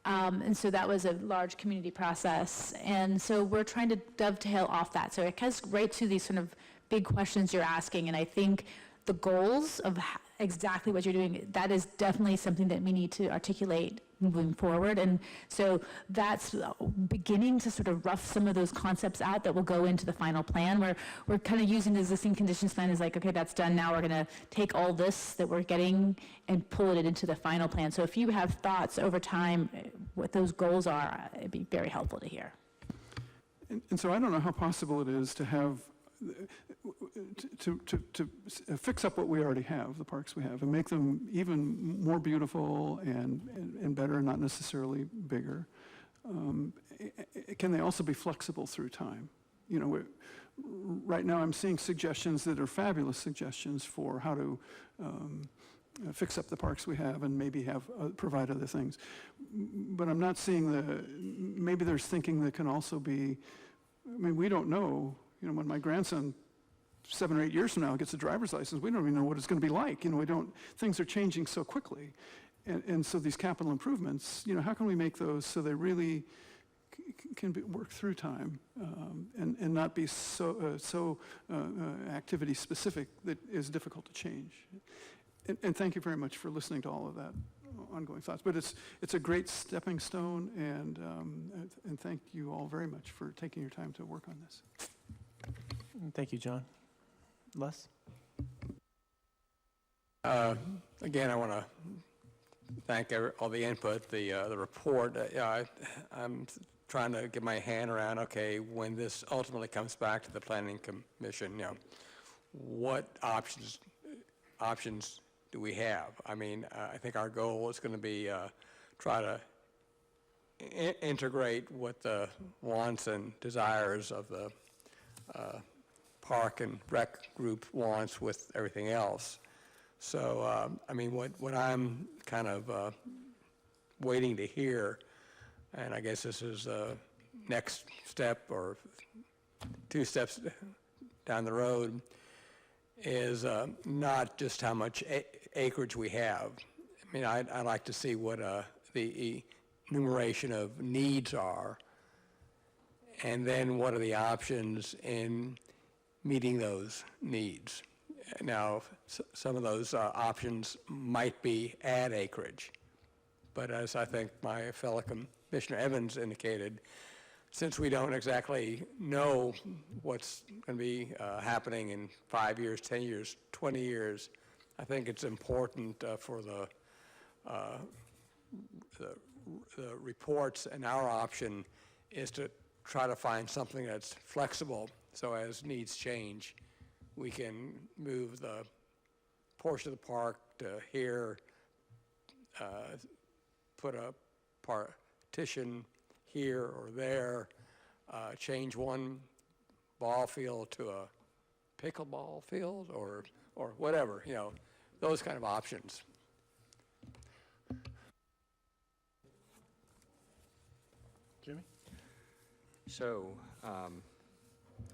And so that was a large community process. And so we're trying to dovetail off that. So it gets right to these sort of big questions you're asking. And I think the goals of exactly what you're doing, that is definitely something that we need to articulate moving forward. And so that's beginning to sort of rough some of those concepts out that will go into the final plan, where we're kind of using the existing conditions plan as like, okay, that's done. Now we're going to take all this that we're getting and pull it into the final plan. So if you have thoughts over time, what those goals are, it'd be very helpful to hear. And so I don't know how possible it is to have to fix up what we already have, the parks we have, and make them even more beautiful and better, not necessarily bigger. Can they also be flexible through time? You know, right now I'm seeing suggestions that are fabulous suggestions for how to fix up the parks we have and maybe have provide other things. But I'm not seeing maybe there's thinking that can also be, I mean, we don't know. You know, when my grandson, 7 or 8 years from now, gets a driver's license, we don't even know what it's going to be like. You know, things are changing so quickly. And so these capital improvements, you know, how can we make those so they really can work through time and not be so activity specific that is difficult to change. And thank you very much for listening to all of that ongoing thoughts. But it's a great stepping stone, and thank you all very much for taking your time to work on this. Thank you, John. Les? Again, I want to thank all the input, the report. I'm trying to get my hand around, okay, when this ultimately comes back to the Planning Commission, what options do we have? I mean, I think our goal is going to be try to integrate what the wants and desires of the park and rec group wants with everything else. So, I mean, what I'm kind of waiting to hear, and I guess this is the next step or 2 steps down the road, is not just how much acreage we have. I mean, I'd like to see what the enumeration of needs are, and then what are the options in meeting those needs. Now, some of those options might be add acreage, but as I think my fellow Commissioner Evans indicated, since we don't exactly know what's going to be happening in 5 years, 10 years, 20 years, I think it's important for the reports, and our option is to try to find something that's flexible, so as needs change, we can move the portion of the park to here, put a partition here or there, change one ball field to a pickleball field or whatever, those kind of options. Jimmy? So,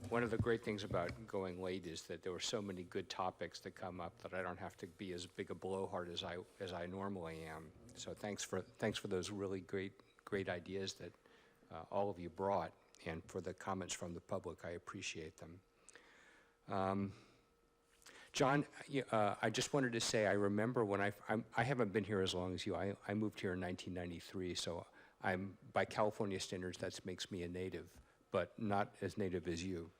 one of the great things about going late is that there were so many good topics that come up that I don't have to be as big a blowhard as I normally am. So thanks for those really great ideas that all of you brought, and for the comments from the public. I appreciate them. John, I just wanted to say, I remember when I haven't been here as long as you. I moved here in 1993, so by California standards, that makes me a native, but not as native as you.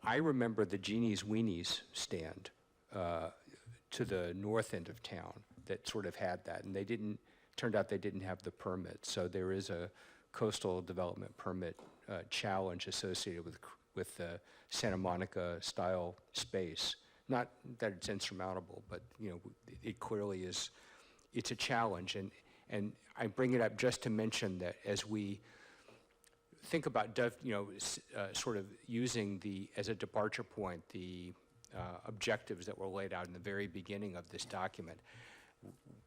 I remember the Genie's Weenies stand to the north end of town that sort of had that, and turned out they didn't have the permit, so there is a coastal development permit challenge associated with the Santa Monica style space. Not that it's insurmountable, but it clearly is. It's a challenge, and I bring it up just to mention that as we think about sort of using as a departure point the objectives that were laid out in the very beginning of this document,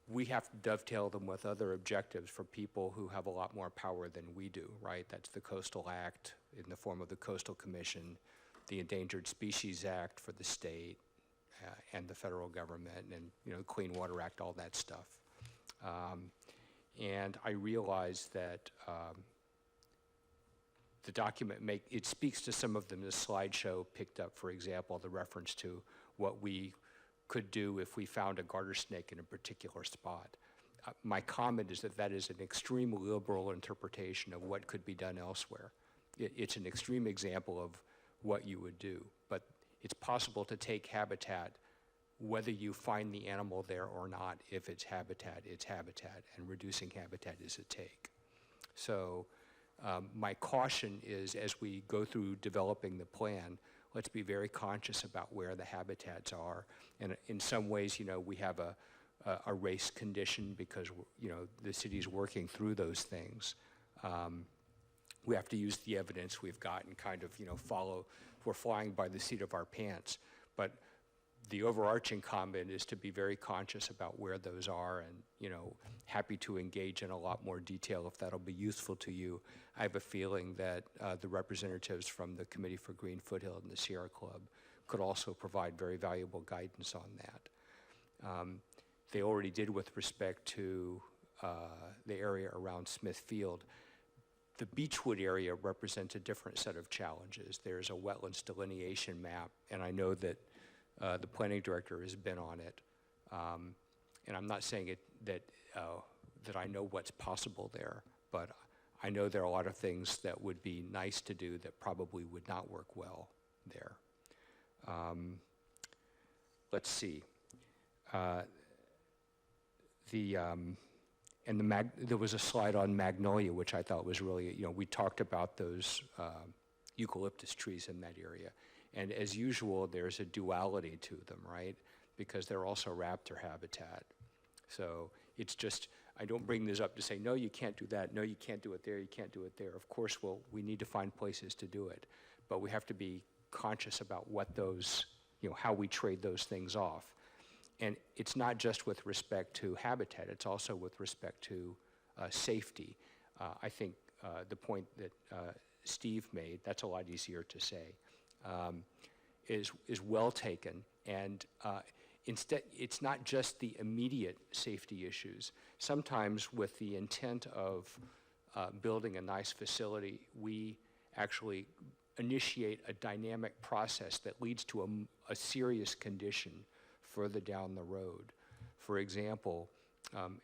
we have to dovetail them with other objectives for people who have a lot more power than we do, right? That's the Coastal Act in the form of the Coastal Commission, the Endangered Species Act for the state and the federal government, and Clean Water Act, all that stuff. And I realize that the document it speaks to some of them. The slideshow picked up, for example, the reference to what we could do if we found a garter snake in a particular spot. My comment is that is an extreme liberal interpretation of what could be done elsewhere. It's an extreme example of what you would do, but it's possible to take habitat, whether you find the animal there or not. If it's habitat, and reducing habitat is a take. So my caution is, as we go through developing the plan, let's be very conscious about where the habitats are. And in some ways, we have a race condition because, the city's working through those things. We have to use the evidence we've got and kind of, follow. We're flying by the seat of our pants. But the overarching comment is to be very conscious about where those are, and, happy to engage in a lot more detail if that'll be useful to you. I have a feeling that the representatives from the Committee for Green Foothill and the Sierra Club could also provide very valuable guidance on that. They already did with respect to the area around Smith Field. The Beachwood area represents a different set of challenges. There's a wetlands delineation map, and I know that the planning director has been on it. And I'm not saying that I know what's possible there, but I know there are a lot of things that would be nice to do that probably would not work well there. Let's see. there was a slide on Magnolia, which I thought was really, we talked about those eucalyptus trees in that area. And as usual, there's a duality to them, right? Because they're also raptor habitat. So it's just, I don't bring this up to say, no, you can't do that, no, you can't do it there, you can't do it there. Of course, we need to find places to do it, but we have to be conscious about what those, how we trade those things off. And it's not just with respect to habitat, it's also with respect to safety. I think the point that Steve made, that's a lot easier to say, is well taken. And instead, it's not just the immediate safety issues. Sometimes with the intent of building a nice facility, we actually initiate a dynamic process that leads to a serious condition further down the road. For example,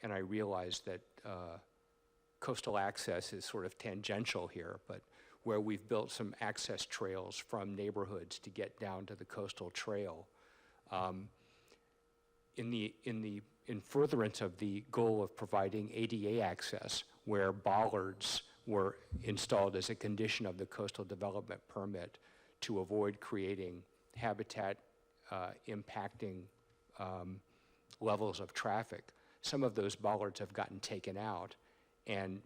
and I realize that coastal access is sort of tangential here, but where we've built some access trails from neighborhoods to get down to the coastal trail, in furtherance of the goal of providing ADA access, where bollards were installed as a condition of the coastal development permit to avoid creating habitat impacting levels of traffic. Some of those bollards have gotten taken out, and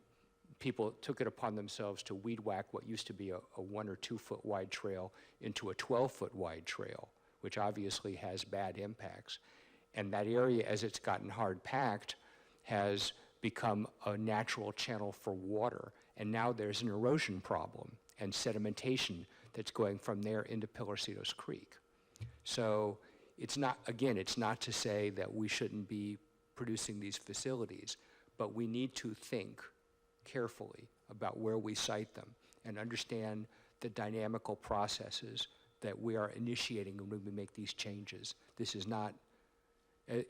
people took it upon themselves to weed whack what used to be a 1 or 2 foot wide trail into a 12-foot wide trail, which obviously has bad impacts. And that area, as it's gotten hard packed, has become a natural channel for water. And now there's an erosion problem and sedimentation that's going from there into Pilarcitos Creek. So it's not, again, it's not to say that we shouldn't be producing these facilities, but we need to think carefully about where we site them and understand the dynamical processes that we are initiating when we make these changes. This is not,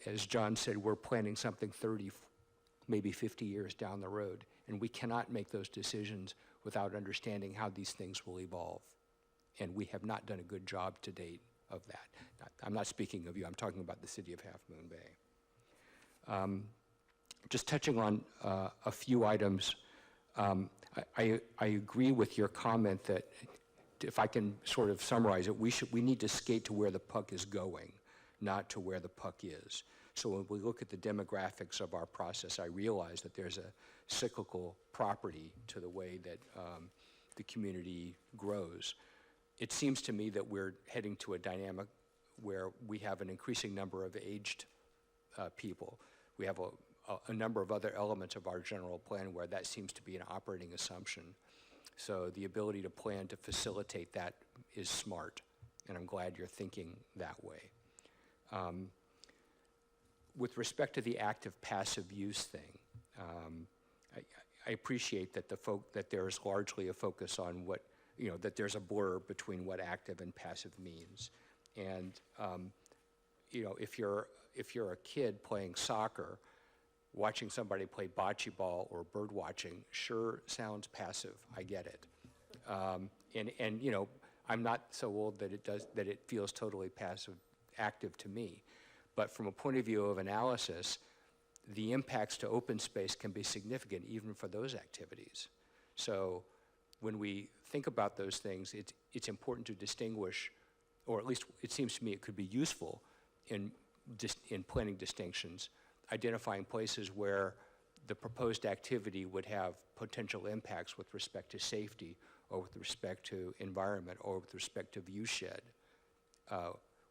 as John said, we're planning something 30, maybe 50 years down the road, and we cannot make those decisions without understanding how these things will evolve. And we have not done a good job to date of that. I'm not speaking of you, I'm talking about the city of Half Moon Bay. Just touching on a few items, I agree with your comment that, if I can sort of summarize it, we need to skate to where the puck is going, not to where the puck is. So when we look at the demographics of our process, I realize that there's a cyclical property to the way that the community grows. It seems to me that we're heading to a dynamic where we have an increasing number of aged people. We have a number of other elements of our general plan where that seems to be an operating assumption. So the ability to plan to facilitate that is smart, and I'm glad you're thinking that way. With respect to the active-passive use thing, I appreciate that that there is largely a focus on what, that there's a blur between what active and passive means. And if you're a kid playing soccer, watching somebody play bocce ball or bird watching sure sounds passive. I get it. And I'm not so old that it feels totally passive, active to me. But from a point of view of analysis, the impacts to open space can be significant even for those activities. So when we think about those things, it's important to distinguish, or at least it seems to me it could be useful in planning distinctions, identifying places where the proposed activity would have potential impacts with respect to safety or with respect to environment or with respect to viewshed,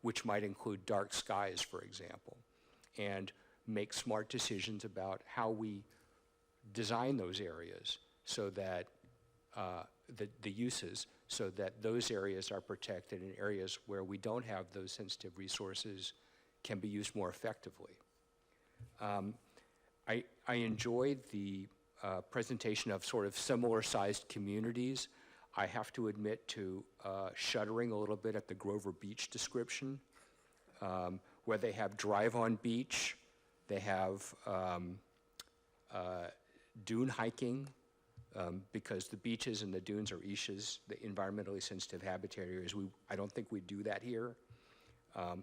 which might include dark skies, for example, and make smart decisions about how we design those areas so that the uses, so that those areas are protected and areas where we don't have those sensitive resources can be used more effectively. I enjoyed the presentation of sort of similar-sized communities. I have to admit to shuddering a little bit at the Grover Beach description, where they have drive-on beach, they have dune hiking, because the beaches and the dunes are ESHAs, the environmentally sensitive habitat areas. I don't think we do that here.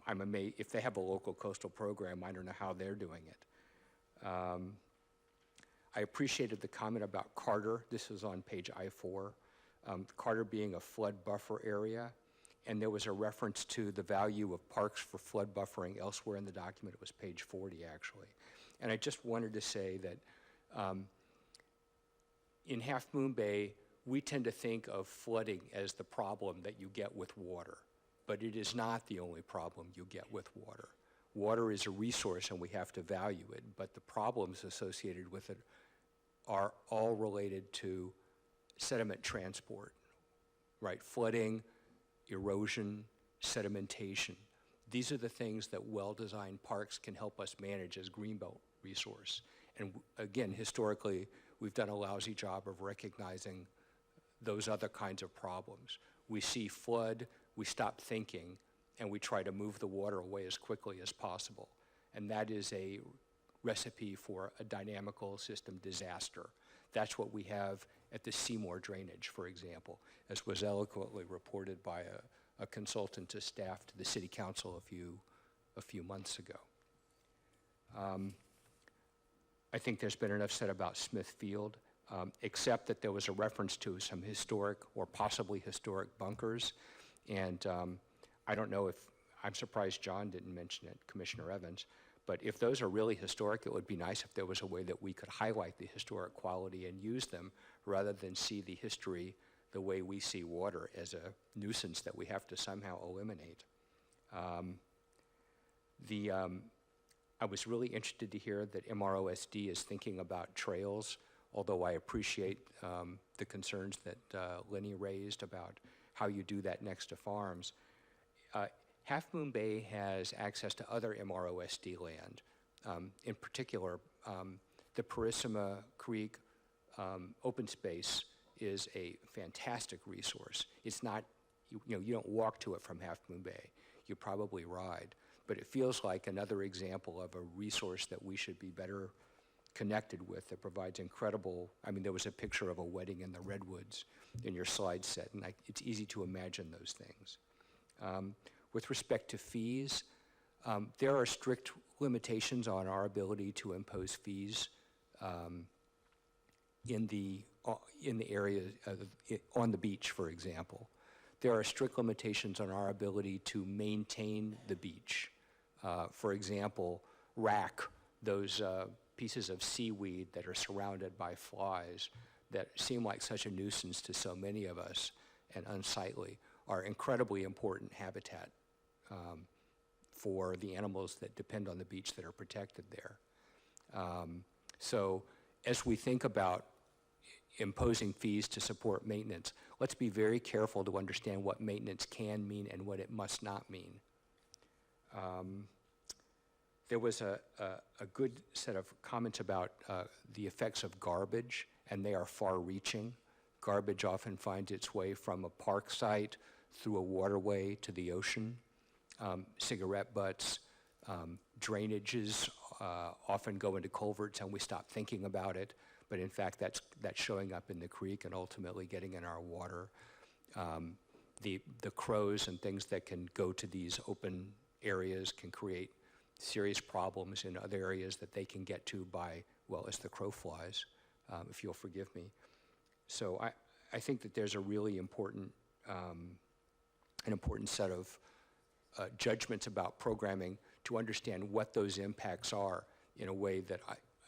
I'm amazed, if they have a local coastal program, I don't know how they're doing it. I appreciated the comment about Carter. This is on page I-4. Carter being a flood buffer area, and there was a reference to the value of parks for flood buffering elsewhere in the document. It was page 40, actually. And I just wanted to say that in Half Moon Bay, we tend to think of flooding as the problem that you get with water, but it is not the only problem you get with water. Water is a resource and we have to value it, but the problems associated with it are all related to sediment transport, right? Flooding, erosion, sedimentation. These are the things that well-designed parks can help us manage as greenbelt resource. And again, historically, we've done a lousy job of recognizing those other kinds of problems. We see flood, we stop thinking, and we try to move the water away as quickly as possible. And that is a recipe for a dynamical system disaster. That's what we have at the Seymour drainage, for example, as was eloquently reported by a consultant to staff to the city council a few months ago. I think there's been enough said about Smith Field, except that there was a reference to some historic or possibly historic bunkers. And I don't know if, I'm surprised John didn't mention it, Commissioner Evans, but if those are really historic, it would be nice if there was a way that we could highlight the historic quality and use them rather than see the history the way we see water as a nuisance that we have to somehow eliminate. I was really interested to hear that MROSD is thinking about trails, although I appreciate the concerns that Lenny raised about how you do that next to farms. Half Moon Bay has access to other MROSD land. In particular, the Parissima Creek open space is a fantastic resource. It's not, you don't walk to it from Half Moon Bay. You probably ride. But it feels like another example of a resource that we should be better connected with that provides incredible, I mean, there was a picture of a wedding in the redwoods in your slide set, and it's easy to imagine those things. With respect to fees, there are strict limitations on our ability to impose fees in the area on the beach, for example. There are strict limitations on our ability to maintain the beach. For example, rack, those pieces of seaweed that are surrounded by flies that seem like such a nuisance to so many of us and unsightly, are incredibly important habitat for the animals that depend on the beach that are protected there. So as we think about imposing fees to support maintenance, let's be very careful to understand what maintenance can mean and what it must not mean. There was a good set of comments about the effects of garbage, and they are far-reaching. Garbage often finds its way from a park site through a waterway to the ocean. Cigarette butts, drainages often go into culverts and we stop thinking about it, but in fact that's showing up in the creek and ultimately getting in our water. The crows and things that can go to these open areas can create serious problems in other areas that they can get to by, well, as the crow flies, if you'll forgive me. So I think that there's a really important, an important set of judgments about programming to understand what those impacts are in a way that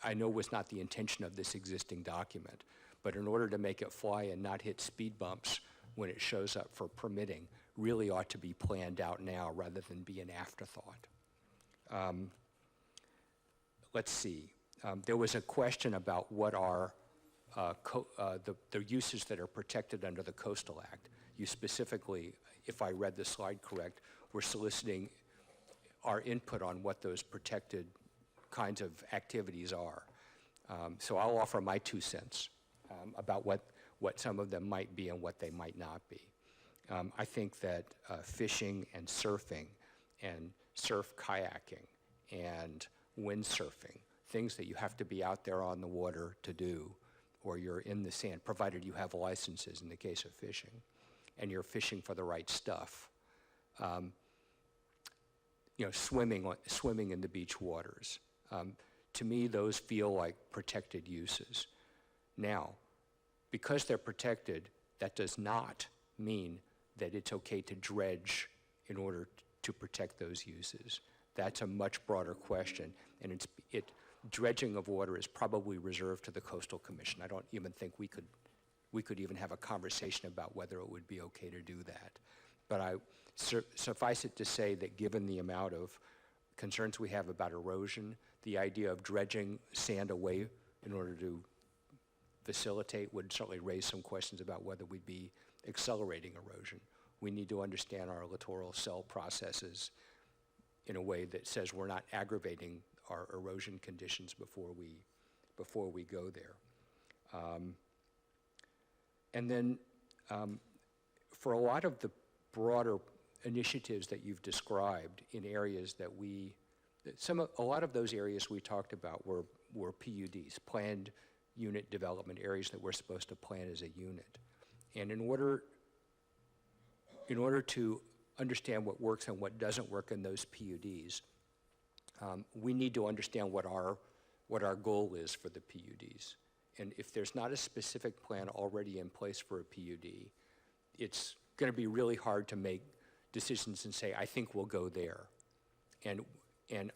I know was not the intention of this existing document, but in order to make it fly and not hit speed bumps when it shows up for permitting, really ought to be planned out now rather than be an afterthought. Let's see. There was a question about what are the uses that are protected under the Coastal Act. You specifically, if I read the slide correct, were soliciting our input on what those protected kinds of activities are. So I'll offer my 2 cents about what some of them might be and what they might not be. I think that fishing and surfing and surf kayaking and windsurfing, things that you have to be out there on the water to do, or you're in the sand, provided you have licenses in the case of fishing, and you're fishing for the right stuff. Swimming in the beach waters. to me, those feel like protected uses. Now, because they're protected, that does not mean that it's okay to dredge in order to protect those uses. That's a much broader question, and dredging of water is probably reserved to the Coastal Commission. I don't even think we could even have a conversation about whether it would be okay to do that. But suffice it to say that given the amount of concerns we have about erosion, the idea of dredging sand away in order to facilitate would certainly raise some questions about whether we'd be accelerating erosion. We need to understand our littoral cell processes in a way that says we're not aggravating our erosion conditions before we go there. And then for a lot of the broader initiatives that you've described in areas that a lot of those areas we talked about were PUDs, planned unit development, areas that we're supposed to plan as a unit. And in order to understand what works and what doesn't work in those PUDs, we need to understand what our goal is for the PUDs. And if there's not a specific plan already in place for a PUD, it's going to be really hard to make decisions and say, I think we'll go there. And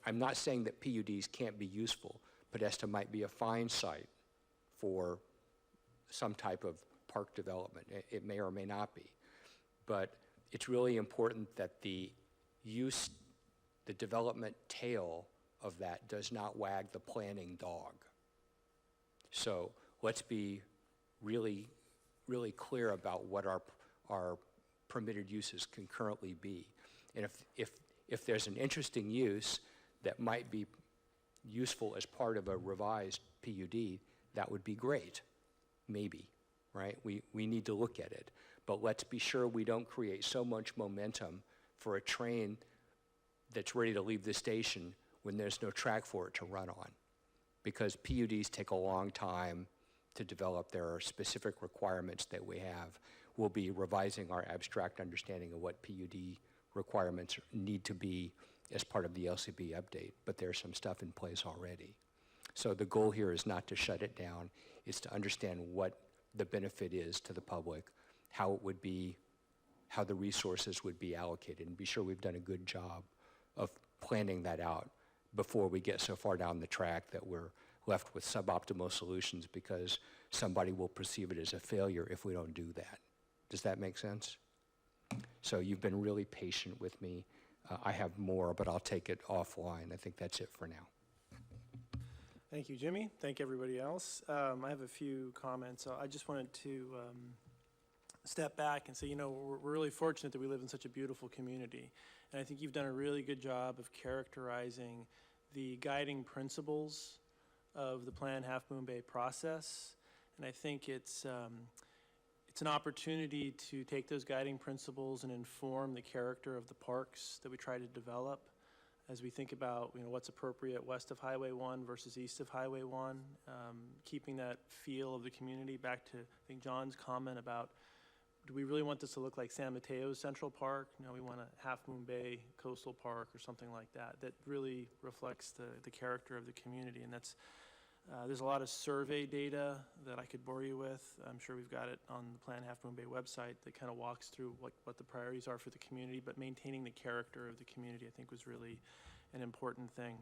I'm not saying that PUDs can't be useful. Podesta might be a fine site for some type of park development. It may or may not be. But it's really important that the development tail of that does not wag the planning dog. So let's be really, really clear about what our permitted uses can currently be. And if there's an interesting use that might be useful as part of a revised PUD, that would be great, maybe, right? We need to look at it. But let's be sure we don't create so much momentum for a train that's ready to leave the station when there's no track for it to run on. Because PUDs take a long time to develop. There are specific requirements that we have. We'll be revising our abstract understanding of what PUD requirements need to be as part of the LCB update, but there's some stuff in place already. So the goal here is not to shut it down, it's to understand what the benefit is to the public, how the resources would be allocated, and be sure we've done a good job of planning that out before we get so far down the track that we're left with suboptimal solutions because somebody will perceive it as a failure if we don't do that. Does that make sense? So you've been really patient with me. I have more, but I'll take it offline. I think that's it for now. Thank you, Jimmy. Thank everybody else. I have a few comments. I just wanted to step back and say, we're really fortunate that we live in such a beautiful community. And I think you've done a really good job of characterizing the guiding principles of the Plan Half Moon Bay process. And I think it's an opportunity to take those guiding principles and inform the character of the parks that we try to develop as we think about what's appropriate west of Highway 1 versus east of Highway 1, keeping that feel of the community. Back to, I think, John's comment about, do we really want this to look like San Mateo's Central Park? No, we want a Half Moon Bay Coastal Park or something like that, that really reflects the character of the community. And that's, there's a lot of survey data that I could bore you with. I'm sure we've got it on the Plan Half Moon Bay website that kind of walks through what the priorities are for the community, but maintaining the character of the community, I think, was really an important thing.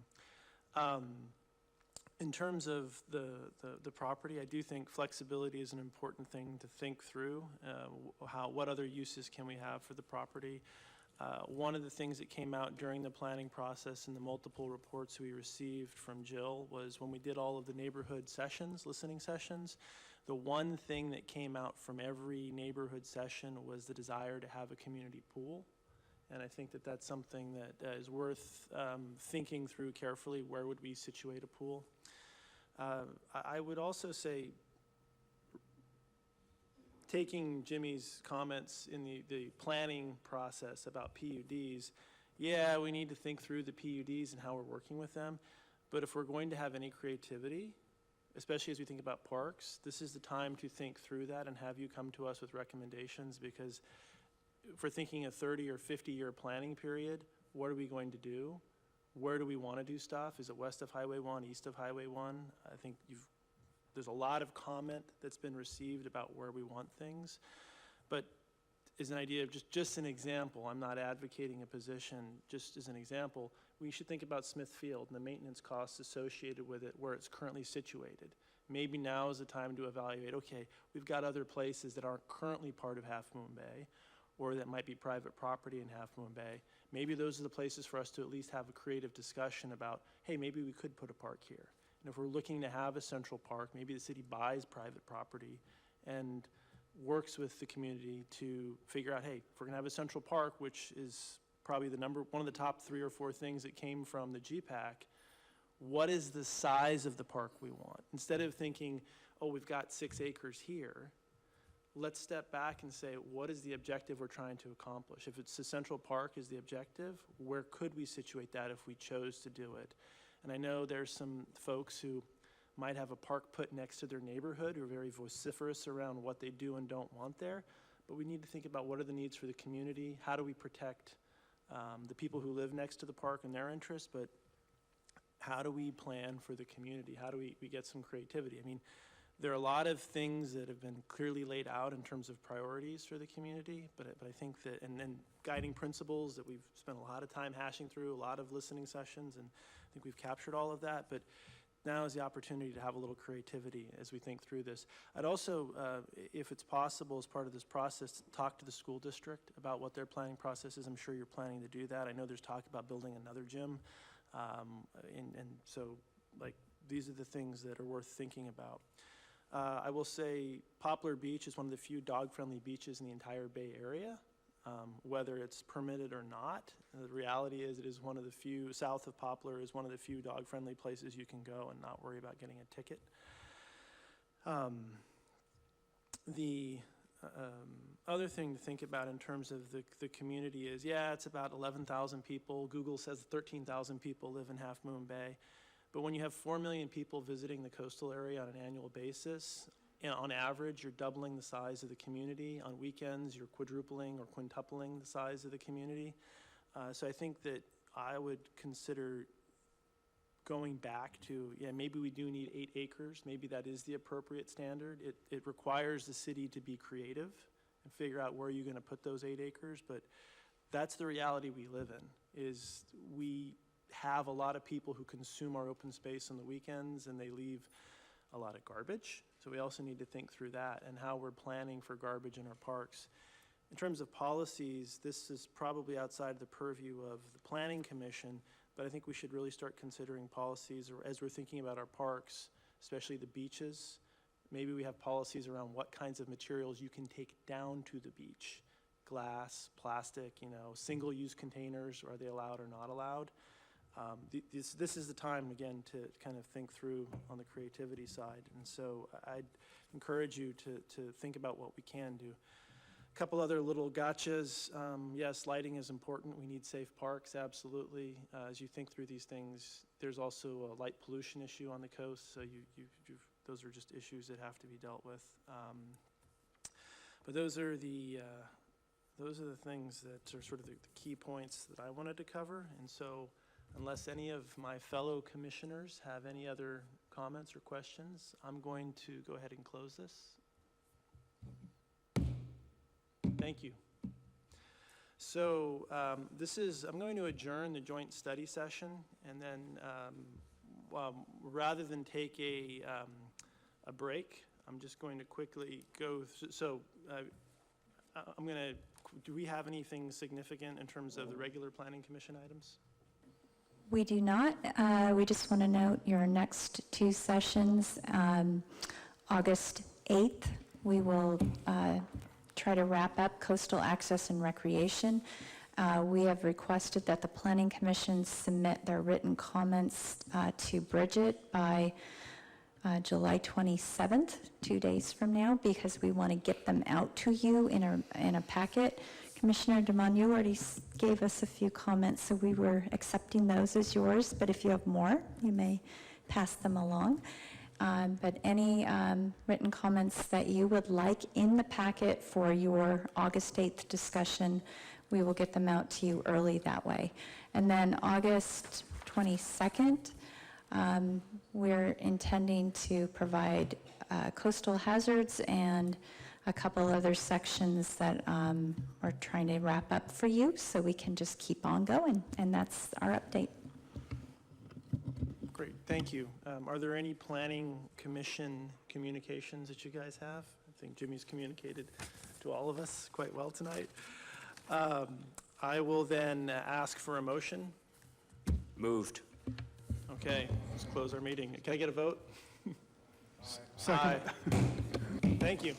In terms of the property, I do think flexibility is an important thing to think through. What other uses can we have for the property? One of the things that came out during the planning process and the multiple reports we received from Jill was when we did all of the neighborhood sessions, listening sessions, the one thing that came out from every neighborhood session was the desire to have a community pool. And I think that that's something that is worth thinking through carefully. Where would we situate a pool? I would also say, taking Jimmy's comments in the planning process about PUDs, yeah, we need to think through the PUDs and how we're working with them. But if we're going to have any creativity, especially as we think about parks, this is the time to think through that and have you come to us with recommendations, because if we're thinking a 30 or 50-year planning period, what are we going to do? where do we want to do stuff? Is it west of Highway 1, east of Highway 1? I think there's a lot of comment that's been received about where we want things. But as an idea of just an example, I'm not advocating a position, just as an example, we should think about Smith Field and the maintenance costs associated with it where it's currently situated. Maybe now is the time to evaluate, okay, we've got other places that aren't currently part of Half Moon Bay, or that might be private property in Half Moon Bay. Maybe those are the places for us to at least have a creative discussion about, hey, maybe we could put a park here. And if we're looking to have a central park, maybe the city buys private property and works with the community to figure out, hey, if we're gonna have a central park, which is probably one of the top 3 or 4 things that came from the GPAC, what is the size of the park we want? Instead of thinking, oh, we've got 6 acres here, let's step back and say, what is the objective we're trying to accomplish? If it's a central park is the objective, where could we situate that if we chose to do it? And I know there's some folks who might have a park put next to their neighborhood who are very vociferous around what they do and don't want there, but we need to think about what are the needs for the community, how do we protect the people who live next to the park and their interests, but how do we plan for the community? How do we get some creativity? I mean, there are a lot of things that have been clearly laid out in terms of priorities for the community, but I think that, and guiding principles that we've spent a lot of time hashing through, a lot of listening sessions, and I think we've captured all of that, but now is the opportunity to have a little creativity as we think through this. I'd also, if it's possible as part of this process, talk to the school district about what their planning process is. I'm sure you're planning to do that. I know there's talk about building another gym, and so like these are the things that are worth thinking about. I will say Poplar Beach is one of the few dog-friendly beaches in the entire Bay Area, whether it's permitted or not. The reality is it is one of the few, south of Poplar is one of the few dog-friendly places you can go and not worry about getting a ticket. The other thing to think about in terms of the community is, yeah, it's about 11,000 people. Google says 13,000 people live in Half Moon Bay. But when you have 4 million people visiting the coastal area on an annual basis, on average, you're doubling the size of the community. On weekends, you're quadrupling or quintupling the size of the community. So I think that I would consider going back to, yeah, maybe we do need 8 acres. Maybe that is the appropriate standard. It requires the city to be creative and figure out where you're going to put those 8 acres. But that's the reality we live in, is we have a lot of people who consume our open space on the weekends, and they leave a lot of garbage. So we also need to think through that and how we're planning for garbage in our parks. In terms of policies, this is probably outside the purview of the Planning Commission, but I think we should really start considering policies as we're thinking about our parks, especially the beaches. Maybe we have policies around what kinds of materials you can take down to the beach. Glass, plastic, single-use containers, are they allowed or not allowed? This is the time, again, to kind of think through on the creativity side. And so I'd encourage you to think about what we can do. A couple other little gotchas. Yes, lighting is important. We need safe parks, absolutely. As you think through these things, there's also a light pollution issue on the coast, so those are just issues that have to be dealt with. But those are the things that are sort of the key points that I wanted to cover. And so unless any of my fellow commissioners have any other comments or questions, I'm going to go ahead and close this. Thank you. So I'm going to adjourn the joint study session, and then rather than take a break, I'm just going to quickly go through. So do we have anything significant in terms of the regular Planning Commission items? We do not. We just want to note your next 2 sessions. August 8th, we will try to wrap up coastal access and recreation. We have requested that the Planning Commission submit their written comments to Bridget by July 27th, 2 days from now, because we want to get them out to you in a packet. Commissioner DeMond, you already gave us a few comments, so we were accepting those as yours, but if you have more, you may pass them along. But any written comments that you would like in the packet for your August 8th discussion, we will get them out to you early that way. And then August 22nd. We're intending to provide coastal hazards and a couple other sections that we're trying to wrap up for you so we can just keep on going. And that's our update. Great, thank you. Are there any planning commission communications that you guys have? I think Jimmy's communicated to all of us quite well tonight. I will then ask for a motion. Moved. Okay, let's close our meeting. Can I get a vote? Second. Aye. Thank you.